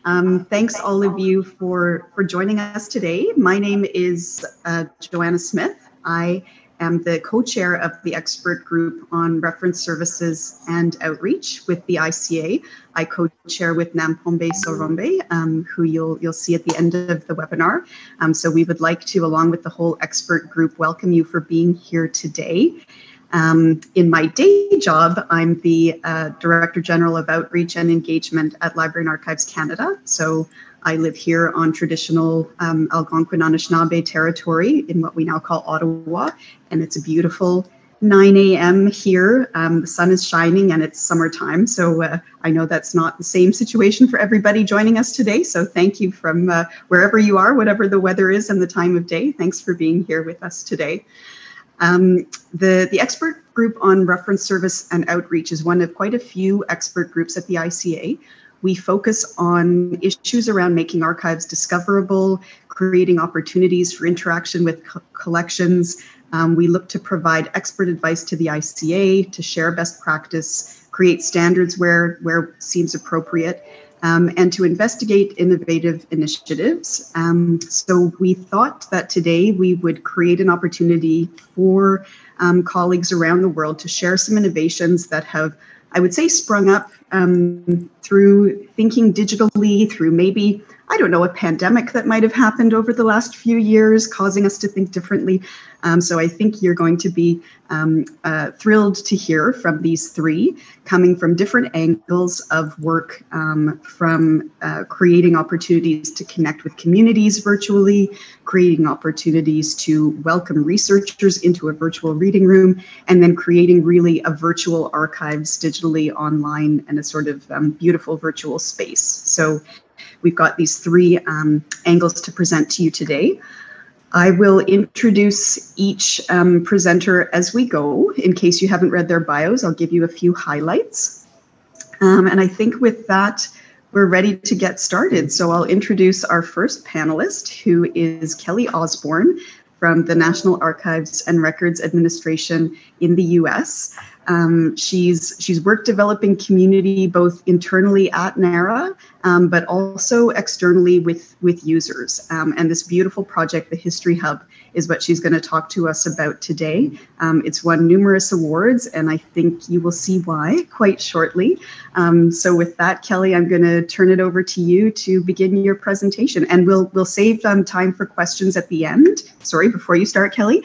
Thanks all of you for joining us today. My name is Joanna Smith. I am the co-chair of the expert group on reference services and outreach with the ICA. I co-chair with Nampombe Sorombe, who you'll see at the end of the webinar. So we would like to, along with the whole expert group, welcome you for being here today. In my day job, I'm the Director General of Outreach and Engagement at Library and Archives Canada. So I live here on traditional Algonquin Anishinaabe territory in what we now call Ottawa, and it's a beautiful 9 a.m. here. The sun is shining and it's summertime, so I know that's not the same situation for everybody joining us today. So thank you from wherever you are, whatever the weather is and the time of day. Thanks for being here with us today. The expert group on reference service and outreach is one of quite a few expert groups at the ICA. We focus on issues around making archives discoverable, creating opportunities for interaction with collections. We look to provide expert advice to the ICA, to share best practice, create standards where it seems appropriate, and to investigate innovative initiatives. So we thought that today we would create an opportunity for colleagues around the world to share some innovations that have, I would say, sprung up through thinking digitally, through maybe, I don't know, a pandemic that might have happened over the last few years, causing us to think differently. So I think you're going to be thrilled to hear from these three, coming from different angles of work, from creating opportunities to connect with communities virtually, creating opportunities to welcome researchers into a virtual reading room, and then creating really a virtual archives digitally online and a sort of beautiful virtual space. So we've got these three angles to present to you today. I will introduce each presenter as we go. In case you haven't read their bios, I'll give you a few highlights. And I think with that, we're ready to get started. So I'll introduce our first panelist, who is Kelly Osborne from the National Archives and Records Administration in the US. She's worked developing community both internally at NARA, but also externally with users. And this beautiful project, the History Hub, is what she's going to talk to us about today. It's won numerous awards, and I think you will see why quite shortly. So with that, Kelly, I'm going to turn it over to you to begin your presentation, and we'll save time for questions at the end. Sorry, before you start, Kelly,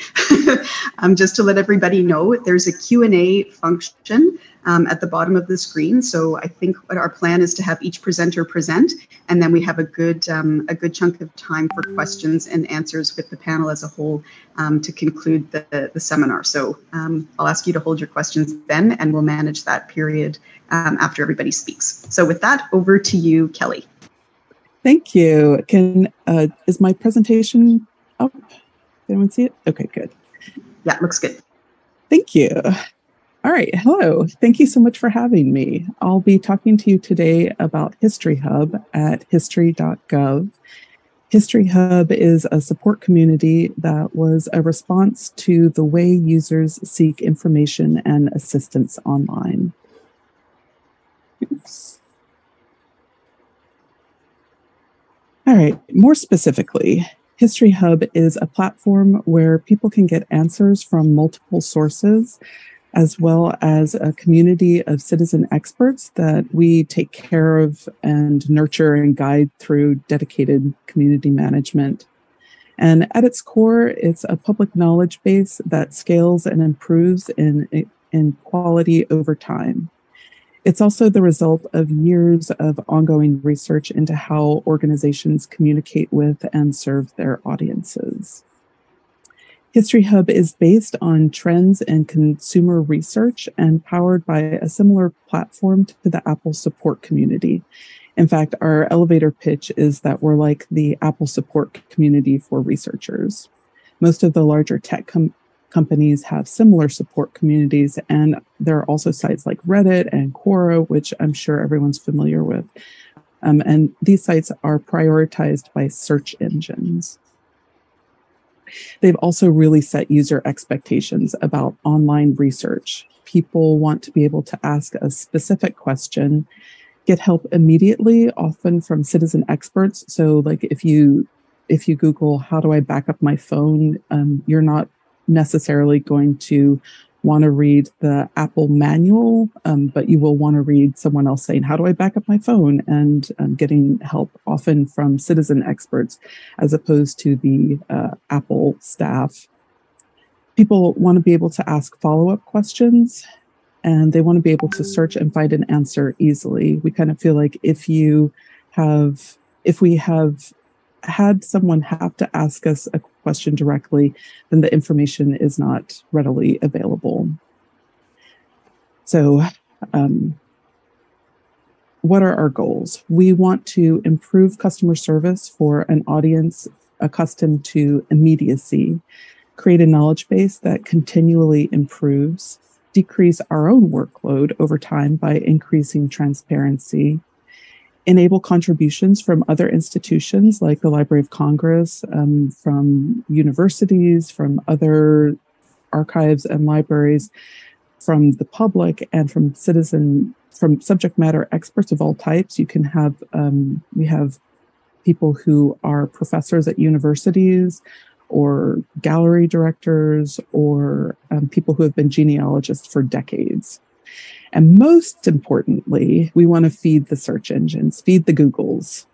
just to let everybody know, there's a Q&A function at the bottom of the screen. So I think what our plan is to have each presenter present, and then we have a good chunk of time for questions and answers with the panel as a whole to conclude the seminar. So I'll ask you to hold your questions then, and we'll manage that period after everybody speaks. So with that, over to you, Kelly. Thank you. Is my presentation up? Did anyone see it? Okay, good. Yeah, looks good. Thank you. All right, hello. Thank you so much for having me. I'll be talking to you today about History Hub at history.gov. History Hub is a support community that was a response to the way users seek information and assistance online. Oops. All right, more specifically, History Hub is a platform where people can get answers from multiple sources, as well as a community of citizen experts that we take care of and nurture and guide through dedicated community management. And at its core, it's a public knowledge base that scales and improves in quality over time. It's also the result of years of ongoing research into how organizations communicate with and serve their audiences. History Hub is based on trends and consumer research and powered by a similar platform to the Apple support community. In fact, our elevator pitch is that we're like the Apple support community for researchers. Most of the larger tech companies have similar support communities, and there are also sites like Reddit and Quora, which I'm sure everyone's familiar with. And these sites are prioritized by search engines. They've also really set user expectations about online research. People want to be able to ask a specific question get help immediately, often from citizen experts. So like if you Google, how do I back up my phone? You're not necessarily going to want to read the Apple manual, but you will want to read someone else saying, how do I back up my phone? And getting help often from citizen experts as opposed to the Apple staff. People want to be able to ask follow-up questions, and they want to be able to search and find an answer easily. We kind of feel like if we have had someone have to ask us a question directly, then the information is not readily available. So what are our goals? We want to improve customer service for an audience accustomed to immediacy, create a knowledge base that continually improves, decrease our own workload over time by increasing transparency, enable contributions from other institutions like the Library of Congress, from universities, from other archives and libraries, from the public, and from subject matter experts of all types. You can have, we have people who are professors at universities, or gallery directors, or people who have been genealogists for decades. And most importantly, we want to feed the search engines, feed the Googles.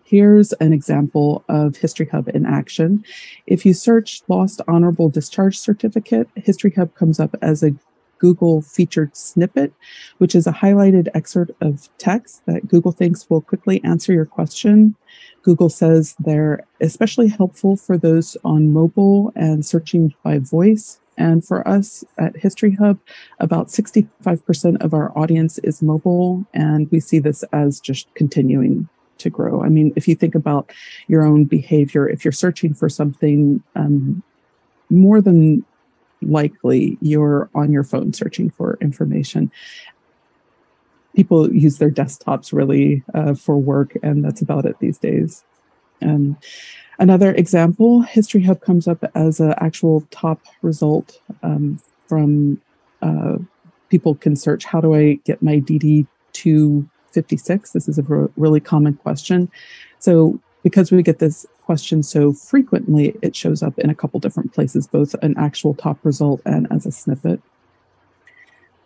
Here's an example of History Hub in action. If you search Lost Honorable Discharge Certificate, History Hub comes up as a Google featured snippet, which is a highlighted excerpt of text that Google thinks will quickly answer your question. Google says they're especially helpful for those on mobile and searching by voice. And for us at History Hub, about 65% of our audience is mobile, and we see this as just continuing to grow. I mean, if you think about your own behavior, if you're searching for something, more than likely you're on your phone searching for information. People use their desktops really for work, and that's about it these days. Another example, History Hub comes up as an actual top result from people can search, how do I get my DD 256? This is a really common question. So because we get this question so frequently, it shows up in a couple different places, both an actual top result and as a snippet.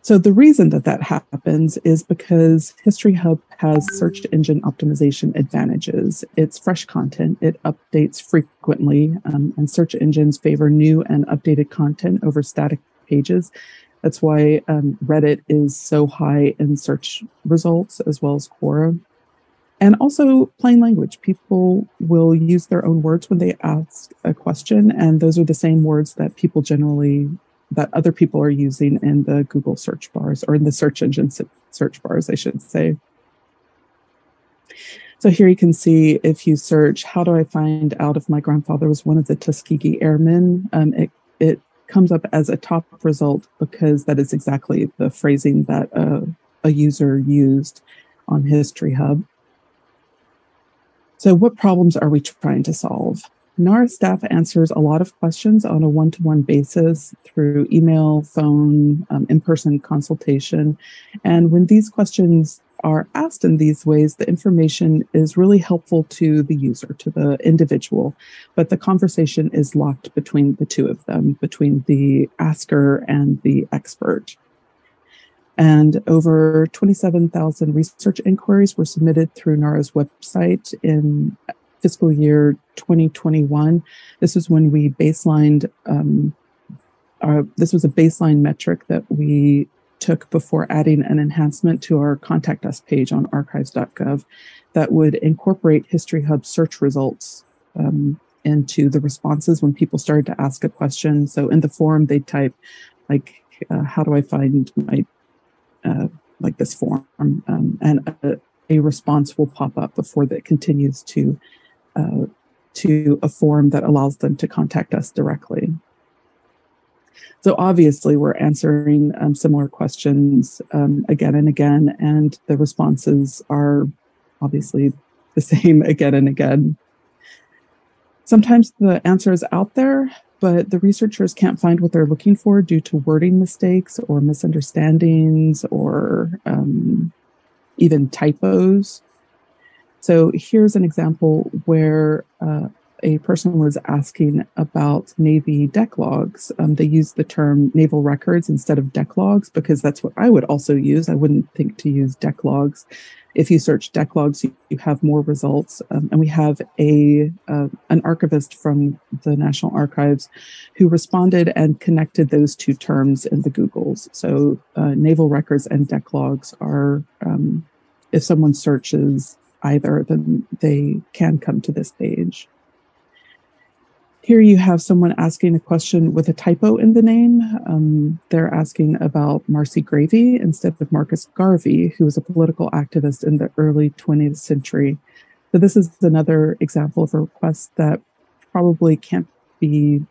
So the reason that happens is because History Hub has search engine optimization advantages. It's fresh content, it updates frequently, and search engines favor new and updated content over static pages. That's why Reddit is so high in search results, as well as Quora. And also plain language. People will use their own words when they ask a question, and those are the same words that other people are using in the Google search bars, or in the search engine search bars, I should say. So here you can see, if you search, how do I find out if my grandfather was one of the Tuskegee Airmen? It comes up as a top result because that is exactly the phrasing that a user used on History Hub. So what problems are we trying to solve? NARA staff answers a lot of questions on a one-to-one basis through email, phone, in-person consultation. And when these questions are asked in these ways, the information is really helpful to the user, to the individual, but the conversation is locked between the two of them, between the asker and the expert. And over 27,000 research inquiries were submitted through NARA's website in fiscal year 2021. This is when we baselined, this was a baseline metric that we took before adding an enhancement to our Contact Us page on archives.gov that would incorporate History Hub search results into the responses when people started to ask a question. So in the forum, they'd type, like, how do I find my, like this form? And a response will pop up before that continues to a form that allows them to contact us directly. So obviously we're answering similar questions again and again, and the responses are obviously the same again and again. Sometimes the answer is out there, but the researchers can't find what they're looking for due to wording mistakes or misunderstandings or even typos. So here's an example where a person was asking about Navy deck logs. They used the term naval records instead of deck logs because that's what I would also use. I wouldn't think to use deck logs. If you search deck logs, you have more results. And we have an archivist from the National Archives who responded and connected those two terms in the Googles. So naval records and deck logs are, if someone searches either, then they can come to this page. Here you have someone asking a question with a typo in the name. They're asking about Marcy Gravy instead of Marcus Garvey, who was a political activist in the early 20th century. So this is another example of a request that probably can't be,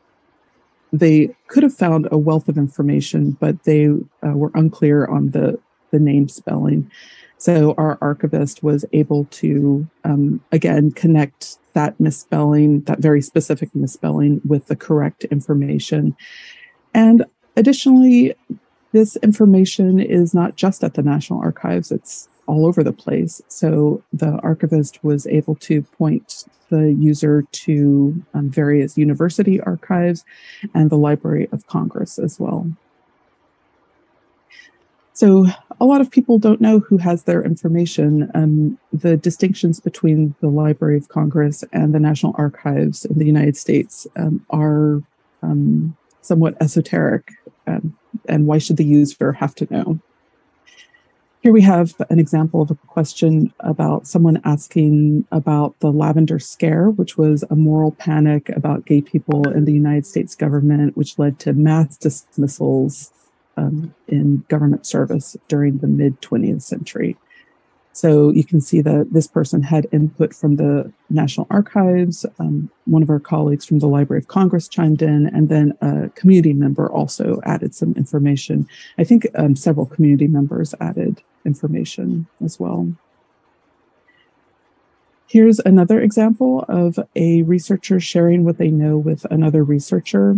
they could have found a wealth of information, but they were unclear on the name spelling. So our archivist was able to, again, connect that misspelling, that very specific misspelling, with the correct information. And additionally, this information is not just at the National Archives, it's all over the place. So the archivist was able to point the user to various university archives and the Library of Congress as well. So a lot of people don't know who has their information. The distinctions between the Library of Congress and the National Archives in the United States are somewhat esoteric. And why should the user have to know? Here we have an example of a question about someone asking about the Lavender Scare, which was a moral panic about gay people in the United States government, which led to mass dismissals in government service during the mid-20th century. So you can see that this person had input from the National Archives. One of our colleagues from the Library of Congress chimed in, and then a community member also added some information. I think several community members added information as well. Here's another example of a researcher sharing what they know with another researcher.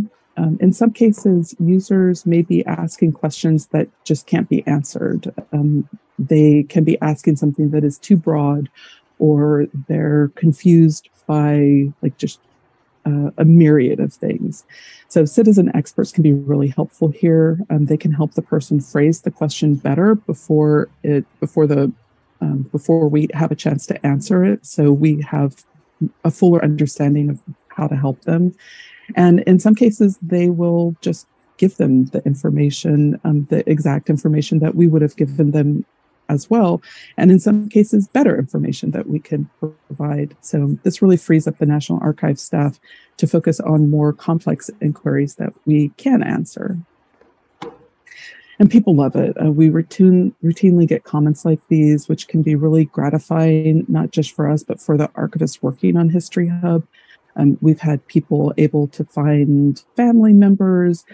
In some cases, users may be asking questions that just can't be answered. They can be asking something that is too broad, or they're confused by just a myriad of things. So citizen experts can be really helpful here. They can help the person phrase the question better before we have a chance to answer it. So we have a fuller understanding of how to help them. And in some cases, they will just give them the information, the exact information that we would have given them as well. And in some cases, better information that we can provide. So this really frees up the National Archives staff to focus on more complex inquiries that we can answer. And people love it. We routinely get comments like these, which can be really gratifying, not just for us, but for the archivists working on History Hub. We've had people able to find family members,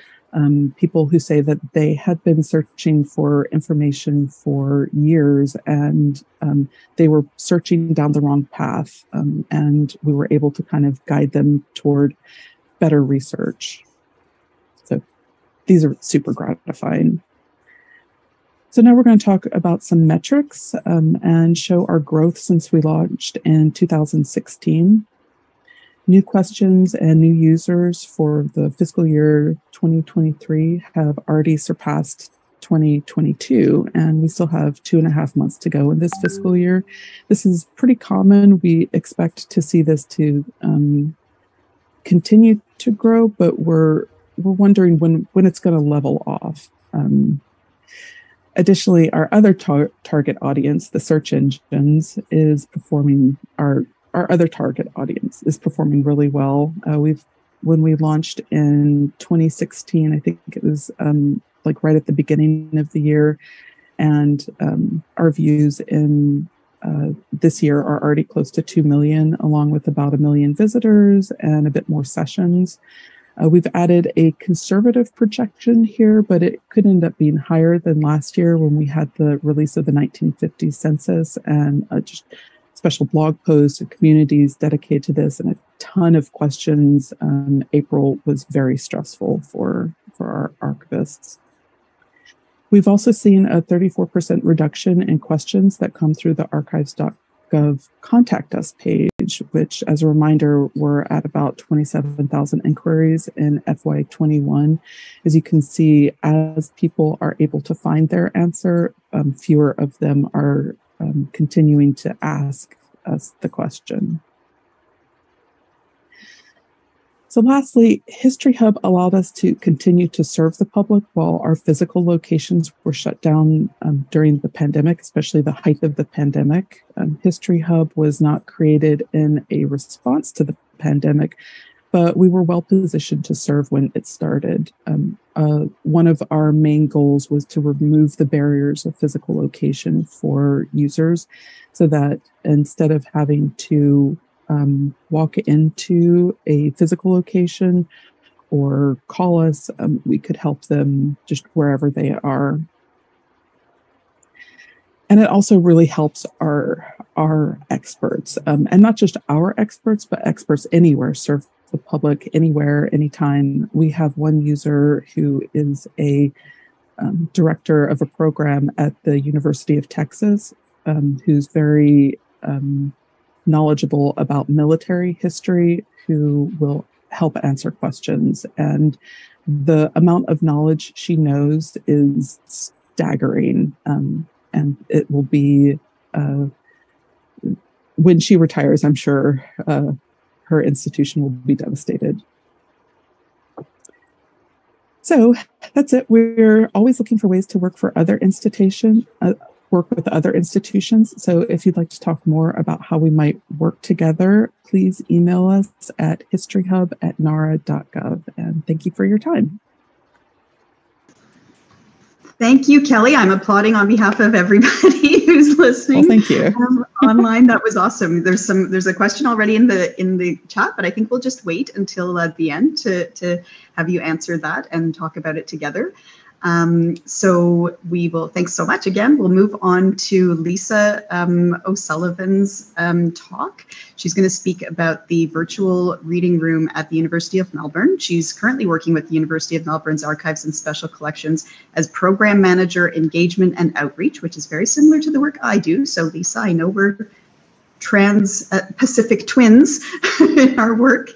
people who say that they had been searching for information for years and they were searching down the wrong path, and we were able to kind of guide them toward better research. So these are super gratifying. So now we're going to talk about some metrics and show our growth since we launched in 2016. New questions and new users for the fiscal year 2023 have already surpassed 2022, and we still have 2.5 months to go in this fiscal year. This is pretty common. We expect to see this to continue to grow, but we're wondering when it's going to level off. Additionally, our other target audience, the search engines, is performing our other target audience is performing really well. When we launched in 2016, I think it was right at the beginning of the year, and our views in this year are already close to 2 million, along with about 1 million visitors and a bit more sessions. We've added a conservative projection here, but it could end up being higher than last year when we had the release of the 1950 census and just special blog posts and communities dedicated to this and a ton of questions. April was very stressful for our archivists. We've also seen a 34% reduction in questions that come through the archives.gov Contact Us page, which, as a reminder, we're at about 27,000 inquiries in FY21. As you can see, as people are able to find their answer, fewer of them are continuing to ask us the question. So lastly, History Hub allowed us to continue to serve the public while our physical locations were shut down during the pandemic, especially the height of the pandemic. History Hub was not created in a response to the pandemic, but we were well positioned to serve when it started. One of our main goals was to remove the barriers of physical location for users so that instead of having to walk into a physical location or call us, we could help them just wherever they are. And it also really helps our experts, and not just our experts, but experts anywhere, serve the public anywhere, anytime. We have one user who is a director of a program at the University of Texas, who's very knowledgeable about military history, who will help answer questions. And the amount of knowledge she knows is staggering. And it will be, when she retires, I'm sure her institution will be devastated. So that's it. We're always looking for ways to work with other institutions. So if you'd like to talk more about how we might work together, please email us at historyhub@nara.gov. And thank you for your time. Thank you, Kelly. I'm applauding on behalf of everybody who's listening. Well, thank you. Online, that was awesome. There's a question already in the chat, but I think we'll just wait until the end to have you answer that and talk about it together. So we will, thanks so much again. We'll move on to Lisa O'Sullivan's talk. She's going to speak about the virtual reading room at the University of Melbourne. She's currently working with the University of Melbourne's Archives and Special Collections as Program Manager, Engagement and Outreach, which is very similar to the work I do. So Lisa, I know we're trans-Pacific twins in our work,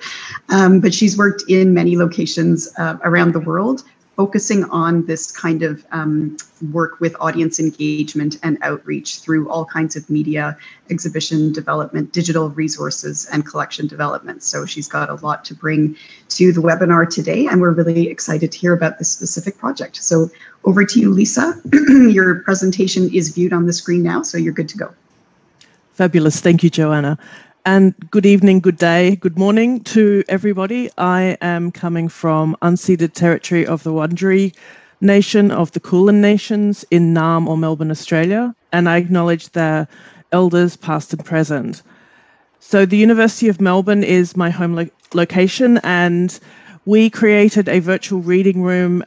but she's worked in many locations around the world, focusing on this kind of work with audience engagement and outreach through all kinds of media, exhibition development, digital resources, and collection development. So she's got a lot to bring to the webinar today, and we're really excited to hear about this specific project. So over to you, Lisa. Your presentation is viewed on the screen now, so you're good to go. Fabulous. Thank you, Joanna. And good evening, good day, good morning to everybody. I am coming from unceded territory of the Wurundjeri Nation of the Kulin Nations in Naarm or Melbourne, Australia, and I acknowledge their elders past and present. So the University of Melbourne is my home location, and we created a virtual reading room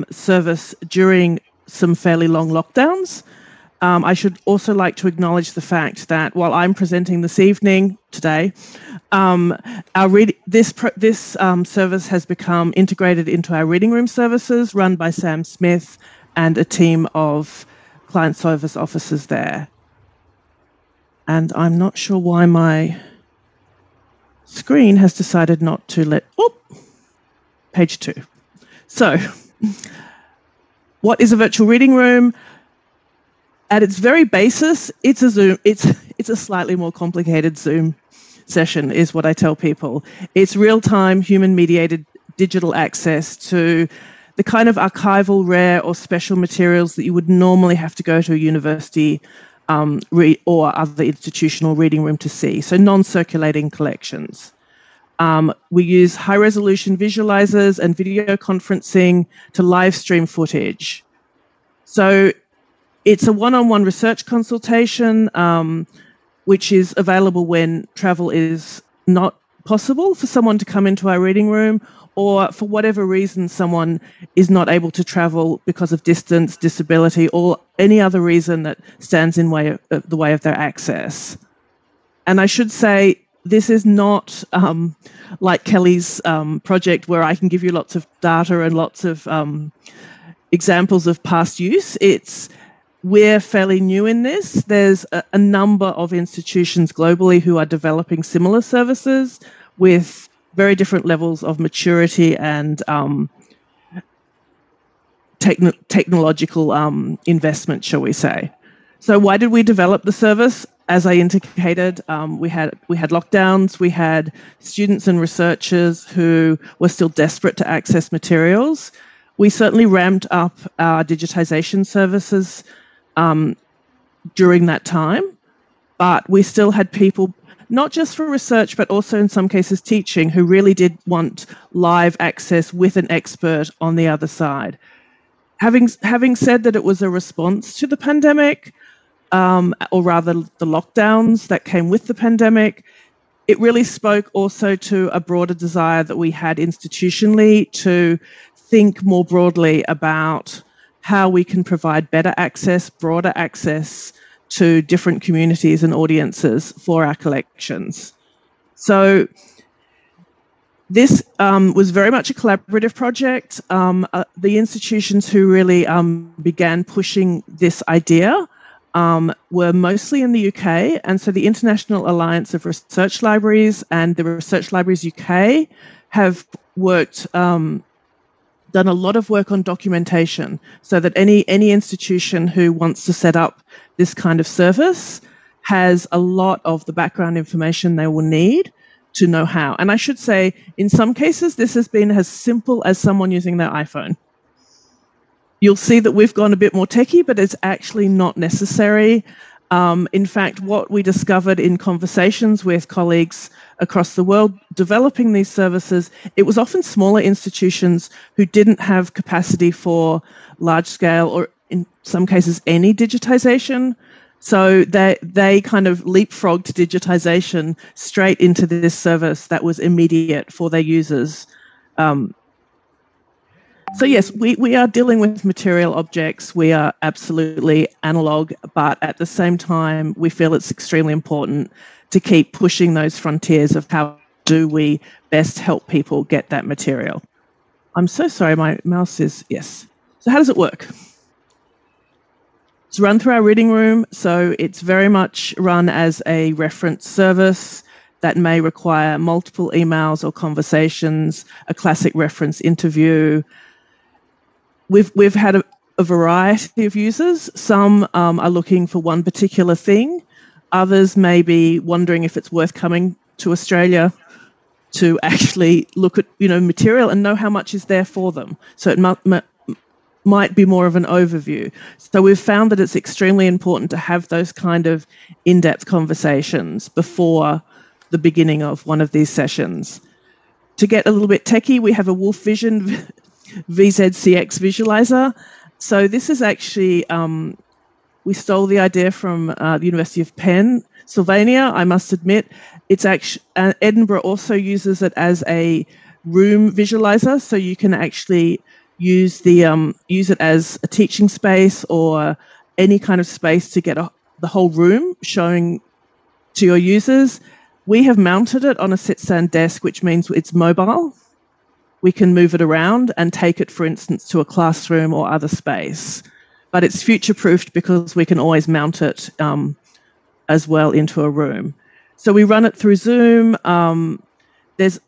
service during some fairly long lockdowns. I should also like to acknowledge the fact that while I'm presenting this evening, today, this service has become integrated into our reading room services run by Sam Smith and a team of client service officers there. And I'm not sure why my screen has decided not to let, page 2. So, what is a virtual reading room? At its very basis, it's a Zoom. It's a slightly more complicated Zoom session, is what I tell people. It's real-time, human-mediated digital access to the kind of archival, rare, or special materials that you would normally have to go to a university or other institutional reading room to see. So non-circulating collections. We use high-resolution visualizers and video conferencing to live stream footage. So it's a one-on-one research consultation, which is available when travel is not possible for someone to come into our reading room, or for whatever reason someone is not able to travel because of distance, disability, or any other reason that stands in the way of their access. And I should say, this is not like Kelly's project where I can give you lots of data and lots of examples of past use. We're fairly new in this. There's a number of institutions globally who are developing similar services with very different levels of maturity and technological investment, shall we say. So why did we develop the service? As I indicated, we had lockdowns, we had students and researchers who were still desperate to access materials. We certainly ramped up our digitization services during that time, but we still had people, not just for research, but also in some cases teaching, who really did want live access with an expert on the other side. Having said that, it was a response to the pandemic, or rather the lockdowns that came with the pandemic. It really spoke also to a broader desire that we had institutionally to think more broadly about how we can provide better access, broader access to different communities and audiences for our collections. So this was very much a collaborative project. The institutions who really began pushing this idea were mostly in the UK. And so the International Alliance of Research Libraries and the Research Libraries UK have worked, done a lot of work on documentation so that any institution who wants to set up this kind of service has a lot of the background information they will need to know how. And I should say, in some cases, this has been as simple as someone using their iPhone. You'll see that we've gone a bit more techie, but it's actually not necessary. In fact, what we discovered in conversations with colleagues across the world developing these services, it was often smaller institutions who didn't have capacity for large scale or in some cases any digitization. So they kind of leapfrogged digitization straight into this service that was immediate for their users. So yes, we are dealing with material objects. We are absolutely analog, but at the same time, we feel it's extremely important to keep pushing those frontiers of how do we best help people get that material. I'm so sorry, my mouse is, yes. So how does it work? It's run through our reading room, so it's very much run as a reference service that may require multiple emails or conversations, a classic reference interview. We've had a variety of users. Some are looking for one particular thing. Others may be wondering if it's worth coming to Australia to actually look at material and know how much is there for them. So it might be more of an overview. So we've found that it's extremely important to have those kind of in-depth conversations before the beginning of one of these sessions. To get a little bit techie, we have a Wolf Vision VZCX visualizer. So this is actually, we stole the idea from the University of Pennsylvania, I must admit. It's actually, Edinburgh also uses it as a room visualizer, so you can actually use it as a teaching space or any kind of space to get the whole room showing to your users. We have mounted it on a sit-stand desk, which means it's mobile. We can move it around and take it, for instance, to a classroom or other space. But it's future-proofed because we can always mount it as well into a room. So we run it through Zoom. There's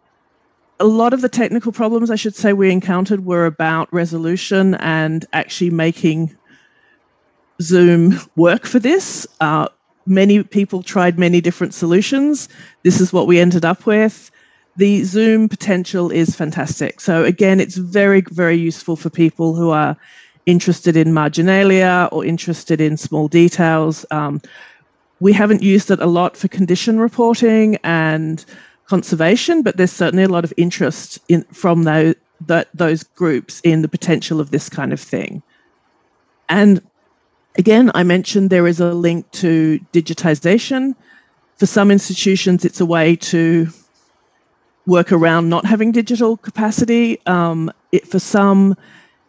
a lot of the technical problems, I should say, we encountered were about resolution and actually making Zoom work for this. Many people tried many different solutions. This is what we ended up with. The Zoom potential is fantastic. So again, it's very, very useful for people who are interested in marginalia or interested in small details. We haven't used it a lot for condition reporting and conservation, but there's certainly a lot of interest from those groups in the potential of this kind of thing. And again, I mentioned there is a link to digitization. For some institutions, it's a way to work around not having digital capacity. For some,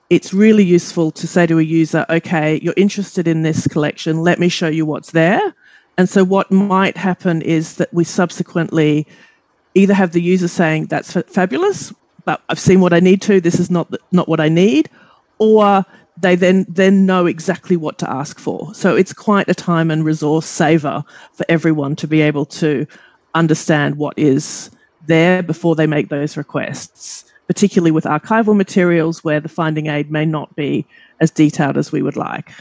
it's really useful to say to a user, okay, you're interested in this collection, let me show you what's there. And so what might happen is that we subsequently either have the user saying, that's fabulous, but I've seen what I need to, this is not what I need, or they then know exactly what to ask for. So it's quite a time and resource saver for everyone to be able to understand what is there before they make those requests, particularly with archival materials where the finding aid may not be as detailed as we would like.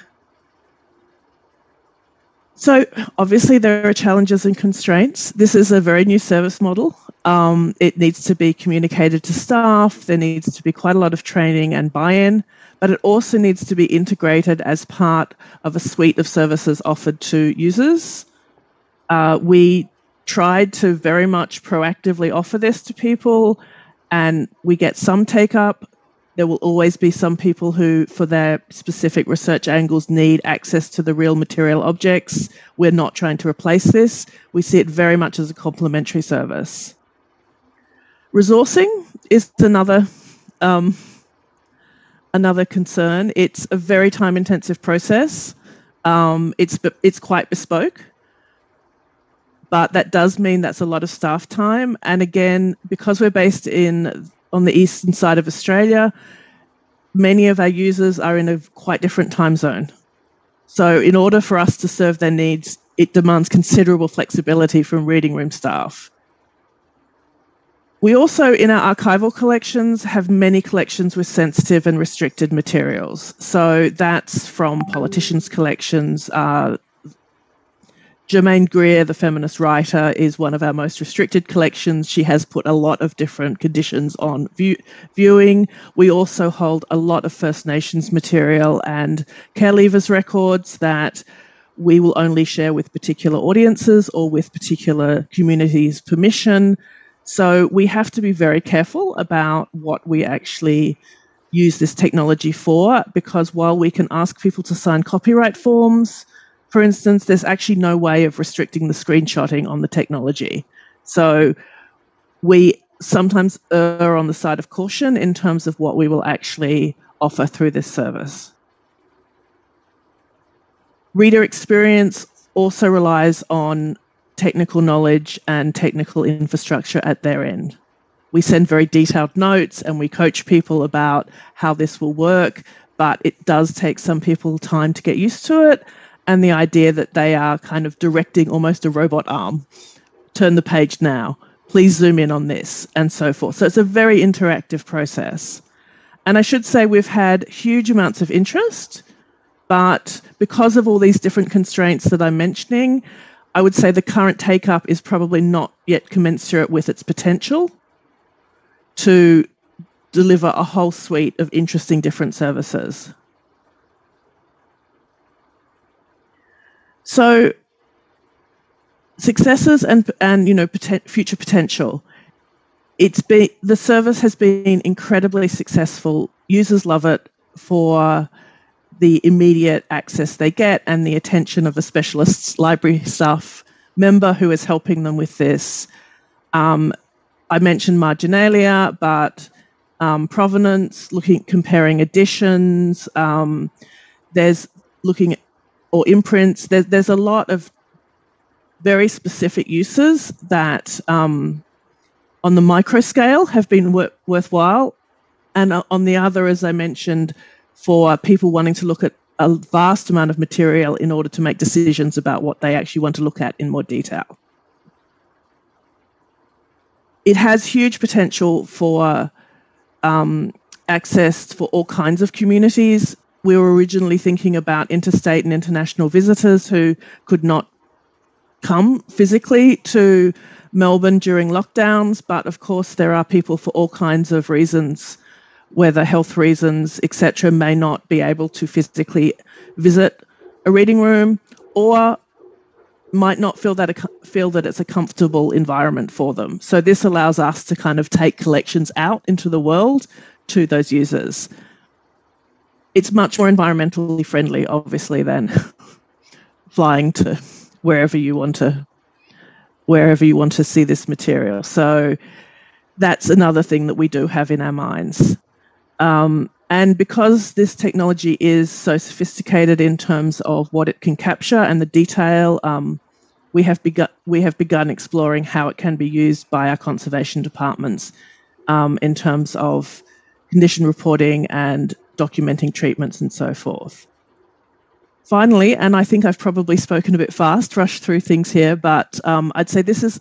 So obviously there are challenges and constraints. This is a very new service model. It needs to be communicated to staff. There needs to be quite a lot of training and buy-in, but it also needs to be integrated as part of a suite of services offered to users. We tried to very much proactively offer this to people, and we get some take-up. There will always be some people who, for their specific research angles, need access to the real material objects. We're not trying to replace this. We see it very much as a complementary service. Resourcing is another concern. It's a very time-intensive process. It's quite bespoke, but that does mean that's a lot of staff time. And again, because we're based on the eastern side of Australia, many of our users are in a quite different time zone. So in order for us to serve their needs, it demands considerable flexibility from reading room staff. We also, in our archival collections, have many collections with sensitive and restricted materials. So that's from politicians' collections. Germaine Greer, the feminist writer, is one of our most restricted collections. She has put a lot of different conditions on viewing. We also hold a lot of First Nations material and care leavers records that we will only share with particular audiences or with particular communities' permission. So we have to be very careful about what we actually use this technology for, because while we can ask people to sign copyright forms, for instance, there's actually no way of restricting the screenshotting on the technology. So we sometimes err on the side of caution in terms of what we will actually offer through this service. Reader experience also relies on technical knowledge and technical infrastructure at their end. We send very detailed notes and we coach people about how this will work, but it does take some people time to get used to it. And the idea that they are kind of directing almost a robot arm, turn the page now, please zoom in on this, and so forth. So it's a very interactive process. And I should say we've had huge amounts of interest, but because of all these different constraints that I'm mentioning, I would say the current take-up is probably not yet commensurate with its potential to deliver a whole suite of interesting different services. So successes and future potential. The service has been incredibly successful. Users love it for the immediate access they get and the attention of a specialist library staff member who is helping them with this. I mentioned marginalia, but provenance, comparing editions. There's looking at or imprints. There's a lot of very specific uses that on the micro scale have been worthwhile. And on the other, as I mentioned, for people wanting to look at a vast amount of material in order to make decisions about what they actually want to look at in more detail. It has huge potential for access for all kinds of communities. We were originally thinking about interstate and international visitors who could not come physically to Melbourne during lockdowns, but of course there are people for all kinds of reasons, whether health reasons, etc., may not be able to physically visit a reading room or might not feel that it's a comfortable environment for them. So this allows us to kind of take collections out into the world to those users. It's much more environmentally friendly, obviously, than flying to wherever you want to see this material. So that's another thing that we do have in our minds. And because this technology is so sophisticated in terms of what it can capture and the detail, we have begun exploring how it can be used by our conservation departments in terms of condition reporting and documenting treatments and so forth. Finally, and I think I've probably spoken a bit fast, rushed through things here, but I'd say this is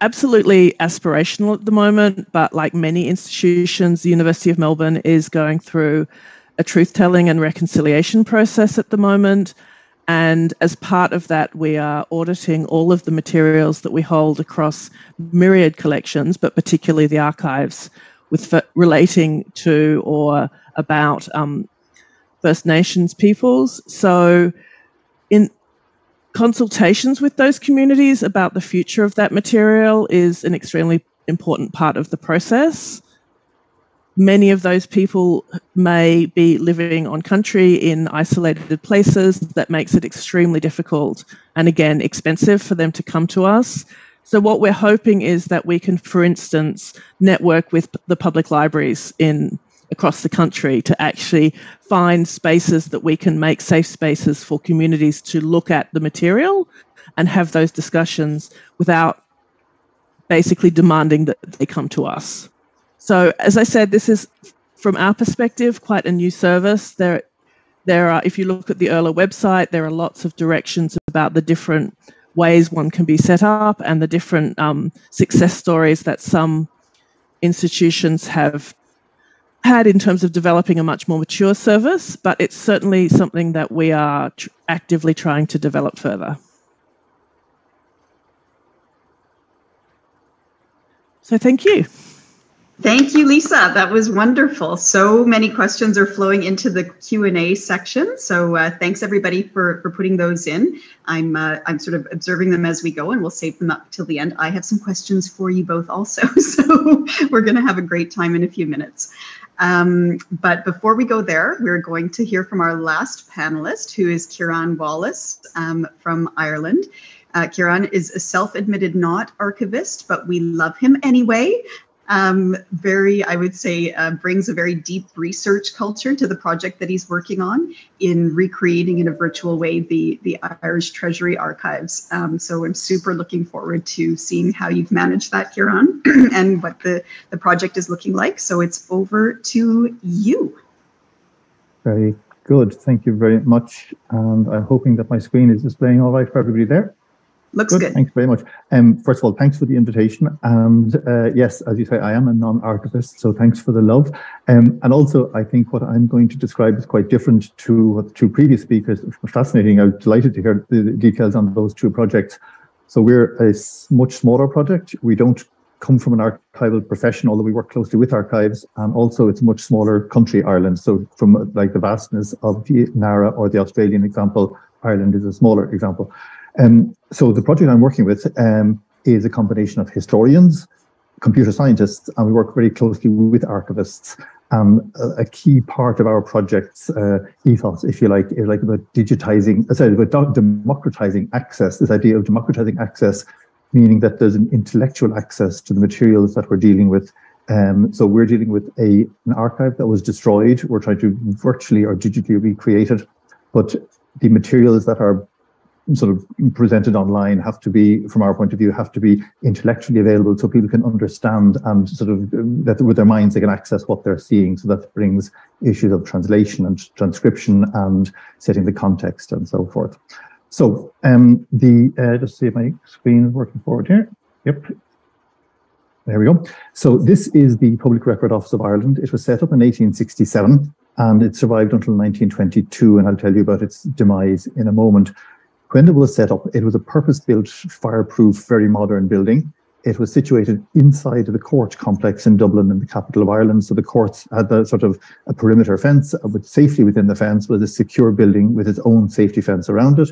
absolutely aspirational at the moment, but like many institutions, the University of Melbourne is going through a truth-telling and reconciliation process at the moment. And as part of that, we are auditing all of the materials that we hold across myriad collections, but particularly the archives relating to or about First Nations peoples. So in consultations with those communities about the future of that material is an extremely important part of the process. Many of those people may be living on country in isolated places. That makes it extremely difficult and, again, expensive for them to come to us. So what we're hoping is that we can, for instance, network with the public libraries across the country to actually find spaces that we can make safe spaces for communities to look at the material and have those discussions without basically demanding that they come to us. So, as I said, this is, from our perspective, quite a new service. There are, if you look at the ERLA website, there are lots of directions about the different ways one can be set up and the different success stories that some institutions have had in terms of developing a much more mature service, but it's certainly something that we are actively trying to develop further. So thank you. Thank you, Lisa. That was wonderful. So many questions are flowing into the Q&A section. So thanks everybody for putting those in. I'm sort of observing them as we go, and we'll save them up till the end. I have some questions for you both also. So we're going to have a great time in a few minutes. But before we go there, we're going to hear from our last panelist, who is Kieran Wallace from Ireland. Kieran is a self-admitted not archivist, but we love him anyway. I would say, brings a very deep research culture to the project that he's working on in recreating in a virtual way the Irish Treasury archives. So I'm super looking forward to seeing how you've managed that, Kieran, and what the project is looking like. So it's over to you. Very good. Thank you very much. And I'm hoping that my screen is displaying all right for everybody there. Looks good. Thanks very much. First of all, thanks for the invitation. And yes, as you say, I am a non-archivist, so thanks for the love. And also, I think what I'm going to describe is quite different to what the two previous speakers. It was fascinating. I'm delighted to hear the details on those two projects. So we're a much smaller project. We don't come from an archival profession, although we work closely with archives. And also, it's a much smaller country, Ireland. So from like the vastness of the NARA or the Australian example, Ireland is a smaller example. So the project I'm working with is a combination of historians, computer scientists, and we work very closely with archivists. A key part of our project's ethos, if you like, is like about about democratizing access. This idea of democratizing access, meaning that there's an intellectual access to the materials that we're dealing with. So we're dealing with an archive that was destroyed. We're trying to virtually or digitally recreate it, but the materials that are sort of presented online have to be, from our point of view, have to be intellectually available so people can understand and sort of that with their minds they can access what they're seeing. So that brings issues of translation and transcription and setting the context and so forth. So just see if my screen is working forward here. Yep. There we go. So this is the Public Record Office of Ireland. It was set up in 1867 and it survived until 1922, and I'll tell you about its demise in a moment. When it was set up, it was a purpose-built, fireproof, very modern building. It was situated inside of the court complex in Dublin, in the capital of Ireland. So the courts had the sort of a perimeter fence, with safely within the fence was a secure building with its own safety fence around it.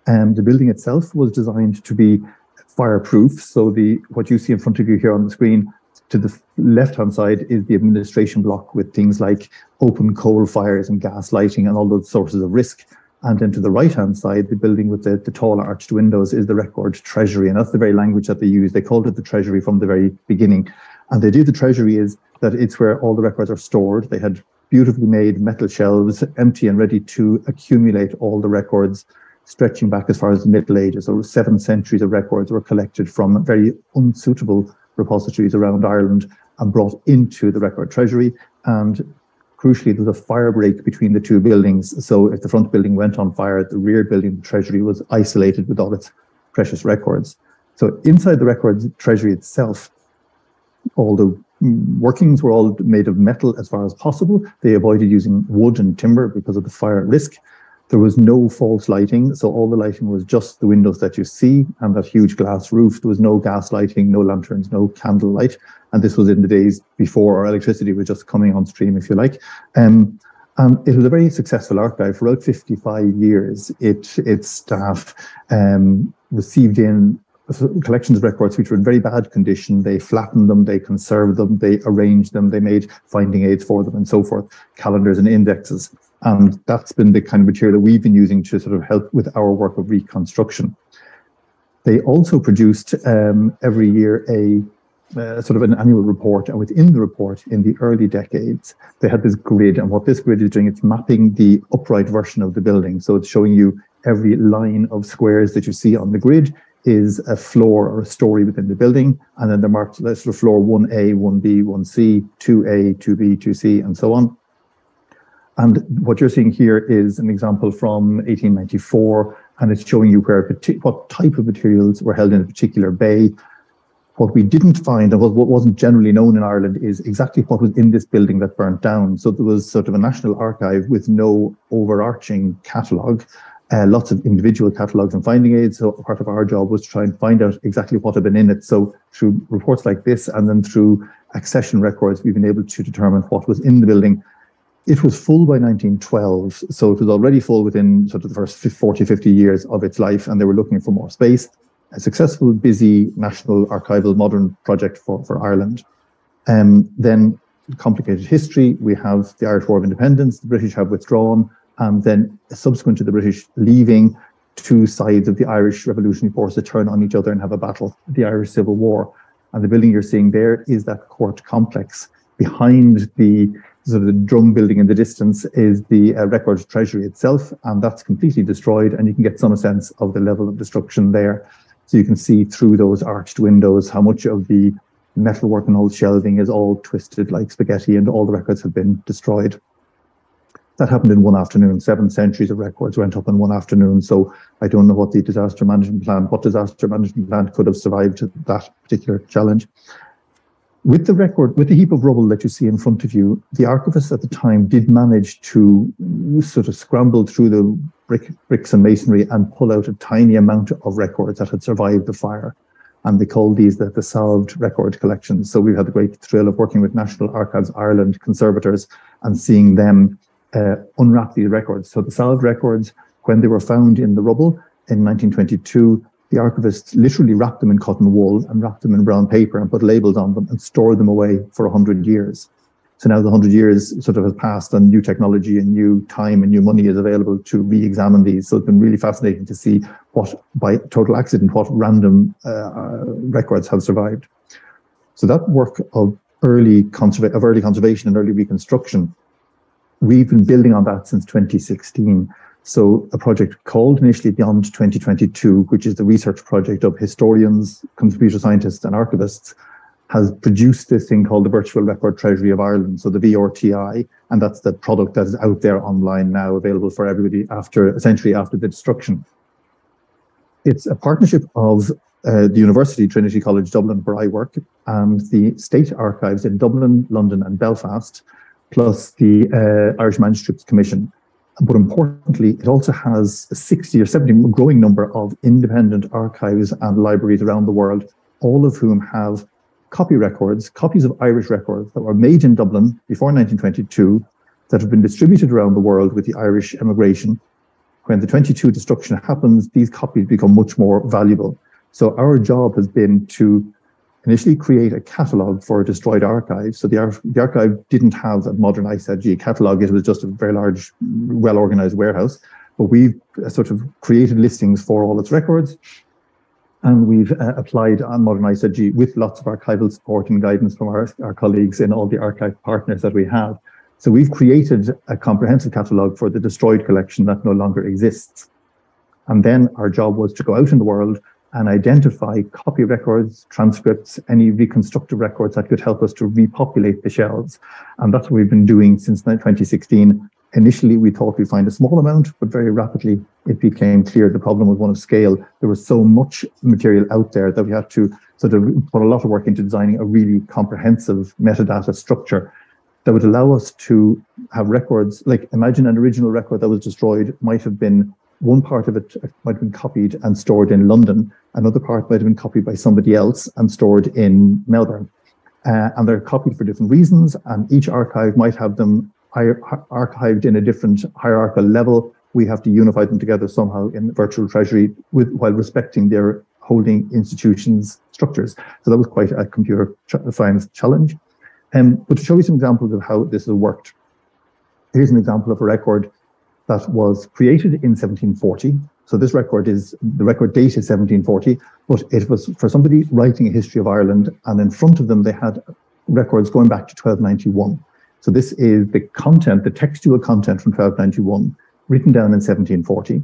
And the building itself was designed to be fireproof. So what you see in front of you here on the screen, to the left-hand side is the administration block with things like open coal fires and gas lighting and all those sources of risk. And then to the right-hand side, the building with the tall arched windows is the record treasury. And that's the very language that they use. They called it the treasury from the very beginning. And the idea of the treasury is that it's where all the records are stored. They had beautifully made metal shelves, empty and ready to accumulate all the records, stretching back as far as the Middle Ages. So 7 centuries of records were collected from very unsuitable repositories around Ireland and brought into the record treasury. And crucially, there was a fire break between the two buildings. So if the front building went on fire, the rear building, the Treasury, was isolated with all its precious records. So inside the records Treasury itself, all the workings were all made of metal as far as possible. They avoided using wood and timber because of the fire risk. There was no false lighting, so all the lighting was just the windows that you see and that huge glass roof. There was no gas lighting, no lanterns, no candle light. And this was in the days before our electricity was just coming on stream, if you like. And it was a very successful archive. For about 55 years, its staff received in collections of records which were in very bad condition. They flattened them, they conserved them, they arranged them, they made finding aids for them and so forth, calendars and indexes. And that's been the kind of material that we've been using to sort of help with our work of reconstruction. They also produced every year a sort of an annual report, and within the report in the early decades, they had this grid, and what this grid is doing, it's mapping the upright version of the building. So it's showing you every line of squares that you see on the grid is a floor or a story within the building, and then they're marked as sort of floor 1A, 1B, 1C, 2A, 2B, 2C, and so on. And what you're seeing here is an example from 1894, and it's showing you what type of materials were held in a particular bay. What we didn't find, and what wasn't generally known in Ireland, is exactly what was in this building that burnt down. So there was sort of a national archive with no overarching catalogue, lots of individual catalogues and finding aids. So part of our job was to try and find out exactly what had been in it. So through reports like this, and then through accession records, we've been able to determine what was in the building. It was full by 1912, so it was already full within sort of the first 40, 50 years of its life, and they were looking for more space. A successful, busy national archival modern project for Ireland. Then complicated history. We have the Irish War of Independence, the British have withdrawn, and then subsequent to the British leaving, two sides of the Irish revolutionary force turn on each other and have a battle, the Irish Civil War. And the building you're seeing there is that court complex. Behind the sort of the drum building in the distance is the Records Treasury itself, and that's completely destroyed, and you can get some sense of the level of destruction there. So you can see through those arched windows how much of the metalwork and old shelving is all twisted like spaghetti, and all the records have been destroyed. That happened in one afternoon. 7 centuries of records went up in one afternoon. So I don't know what disaster management plan could have survived that particular challenge. With the heap of rubble that you see in front of you, the archivists at the time did manage to sort of scramble through the bricks and masonry and pull out a tiny amount of records that had survived the fire. And they called these the salved record collections. So we've had the great thrill of working with National Archives Ireland conservators and seeing them unwrap these records. So the salved records, when they were found in the rubble in 1922, the archivists literally wrapped them in cotton wool and wrapped them in brown paper and put labels on them and stored them away for 100 years. So now the 100 years sort of has passed, and new technology and new time and new money is available to re-examine these. So it's been really fascinating to see what, by total accident, what random records have survived. So that work of early conservation and early reconstruction, we've been building on that since 2016. So a project called initially Beyond 2022, which is the research project of historians, computer scientists and archivists, has produced this thing called the Virtual Record Treasury of Ireland, so the VRTI, and that's the product that is out there online now, available for everybody essentially after the destruction. It's a partnership of the University, Trinity College Dublin, where I work, and the State Archives in Dublin, London and Belfast, plus the Irish Manuscripts Commission. But importantly, it also has a 60 or 70 growing number of independent archives and libraries around the world, all of whom have copies of Irish records that were made in Dublin before 1922, that have been distributed around the world with the Irish emigration. When the 22 destruction happens, these copies become much more valuable. So our job has been to initially create a catalogue for destroyed archives. So the archive didn't have a modern ISAG catalogue. It was just a very large, well-organized warehouse. But we've sort of created listings for all its records. And we've applied on modern ISAG with lots of archival support and guidance from our colleagues in all the archive partners that we have. So we've created a comprehensive catalogue for the destroyed collection that no longer exists. And then our job was to go out in the world and identify copy records, transcripts, any reconstructed records that could help us to repopulate the shelves. And that's what we've been doing since 2016. Initially, we thought we'd find a small amount, but very rapidly it became clear the problem was one of scale. There was so much material out there that we had to sort of put a lot of work into designing a really comprehensive metadata structure that would allow us to have records. Like, imagine an original record that was destroyed might have been, one part of it might have been copied and stored in London. Another part might have been copied by somebody else and stored in Melbourne. And they're copied for different reasons, and each archive might have them archived in a different hierarchical level. We have to unify them together somehow in Virtual Treasury while respecting their holding institutions' structures. So that was quite a computer science challenge. But to show you some examples of how this has worked, here's an example of a record that was created in 1740. So this record the record date is 1740, but it was for somebody writing a history of Ireland, and in front of them they had records going back to 1291. So this is the content, the textual content from 1291, written down in 1740.